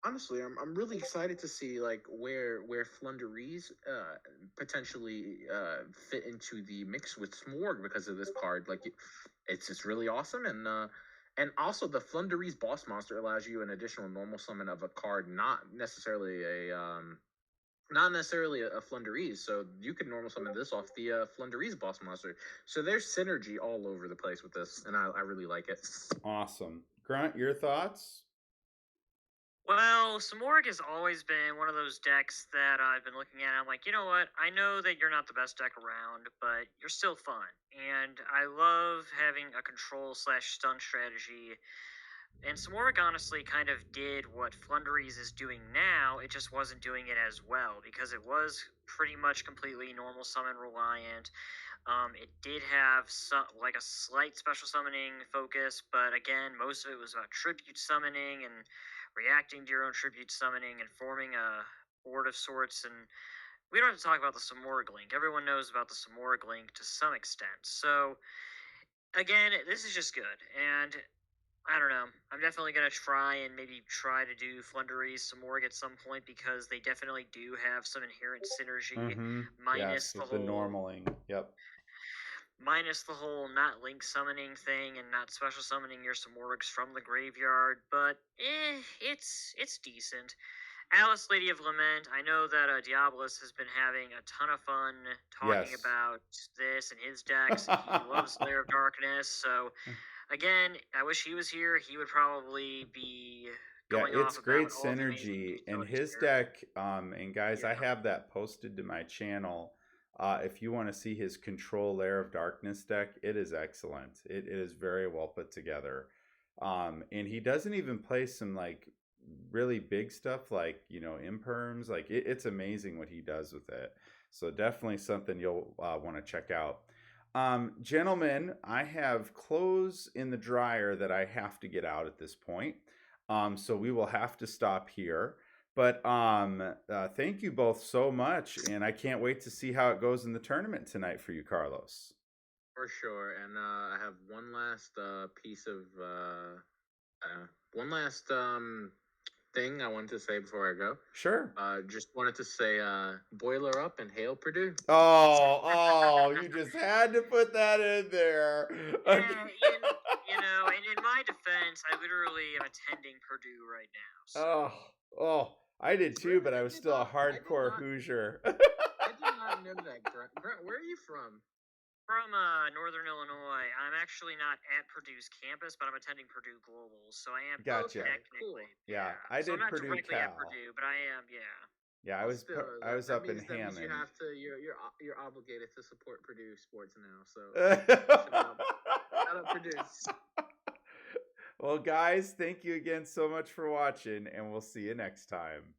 honestly, I'm really excited to see like where Flunderees potentially fit into the mix with Smorg because of this card. Like it's just really awesome, and also the Flunderees boss monster allows you an additional normal summon of a card, not necessarily a Flunderees. So you could normal summon this off the Flunderees boss monster. So there's synergy all over the place with this, and I really like it. Awesome. Grunt, your thoughts? Well, Samorg has always been one of those decks that I've been looking at. I'm like, you know what? I know that you're not the best deck around, but you're still fun. And I love having a control / stun strategy. And Samorg honestly kind of did what Flunderees is doing now. It just wasn't doing it as well because it was pretty much completely normal summon reliant. It did have like a slight special summoning focus, but again, most of it was about tribute summoning and reacting to your own tribute summoning and forming a board of sorts. And we don't have to talk about the Samorg link. Everyone knows about the Samorg link to some extent. So again, this is just good. And I don't know. I'm definitely gonna try to do Flunderees Samorg at some point because they definitely do have some inherent synergy. Yes, with the normaling. Yep. Minus the whole not link summoning thing and not special summoning your Samorgs from the graveyard, but it's decent. Alice, Lady of Lament. I know that Diabolus has been having a ton of fun talking about this and his decks. He loves Lair of Darkness, so again, I wish he was here. He would probably be going it's off great about all the amazing synergy in his here. deck. And guys, I have that posted to my channel. If you want to see his control Lair of Darkness deck, it is excellent. It is very well put together. And he doesn't even play some like really big stuff like, imperms. Like it's amazing what he does with it. So definitely something you'll want to check out. Gentlemen, I have clothes in the dryer that I have to get out at this point. So we will have to stop here. But thank you both so much, and I can't wait to see how it goes in the tournament tonight for you, Carlos. For sure, and I have one last piece of one last thing I wanted to say before I go. Sure. Just wanted to say, boiler up and hail Purdue. Oh, you just had to put that in there. Yeah, and in my defense, I literally am attending Purdue right now. So. Oh, I did too, but I was still a hardcore Hoosier. I did not know that, Grunt. Where are you from? From Northern Illinois. I'm actually not at Purdue's campus, but I'm attending Purdue Global, so I am technically. Cool. Yeah, I did I'm not Purdue directly Cal. at Purdue, but I am. Yeah, I was up in Hammond. You have to. You're obligated to support Purdue sports now. So shout out Purdue. Well, guys, thank you again so much for watching, and we'll see you next time.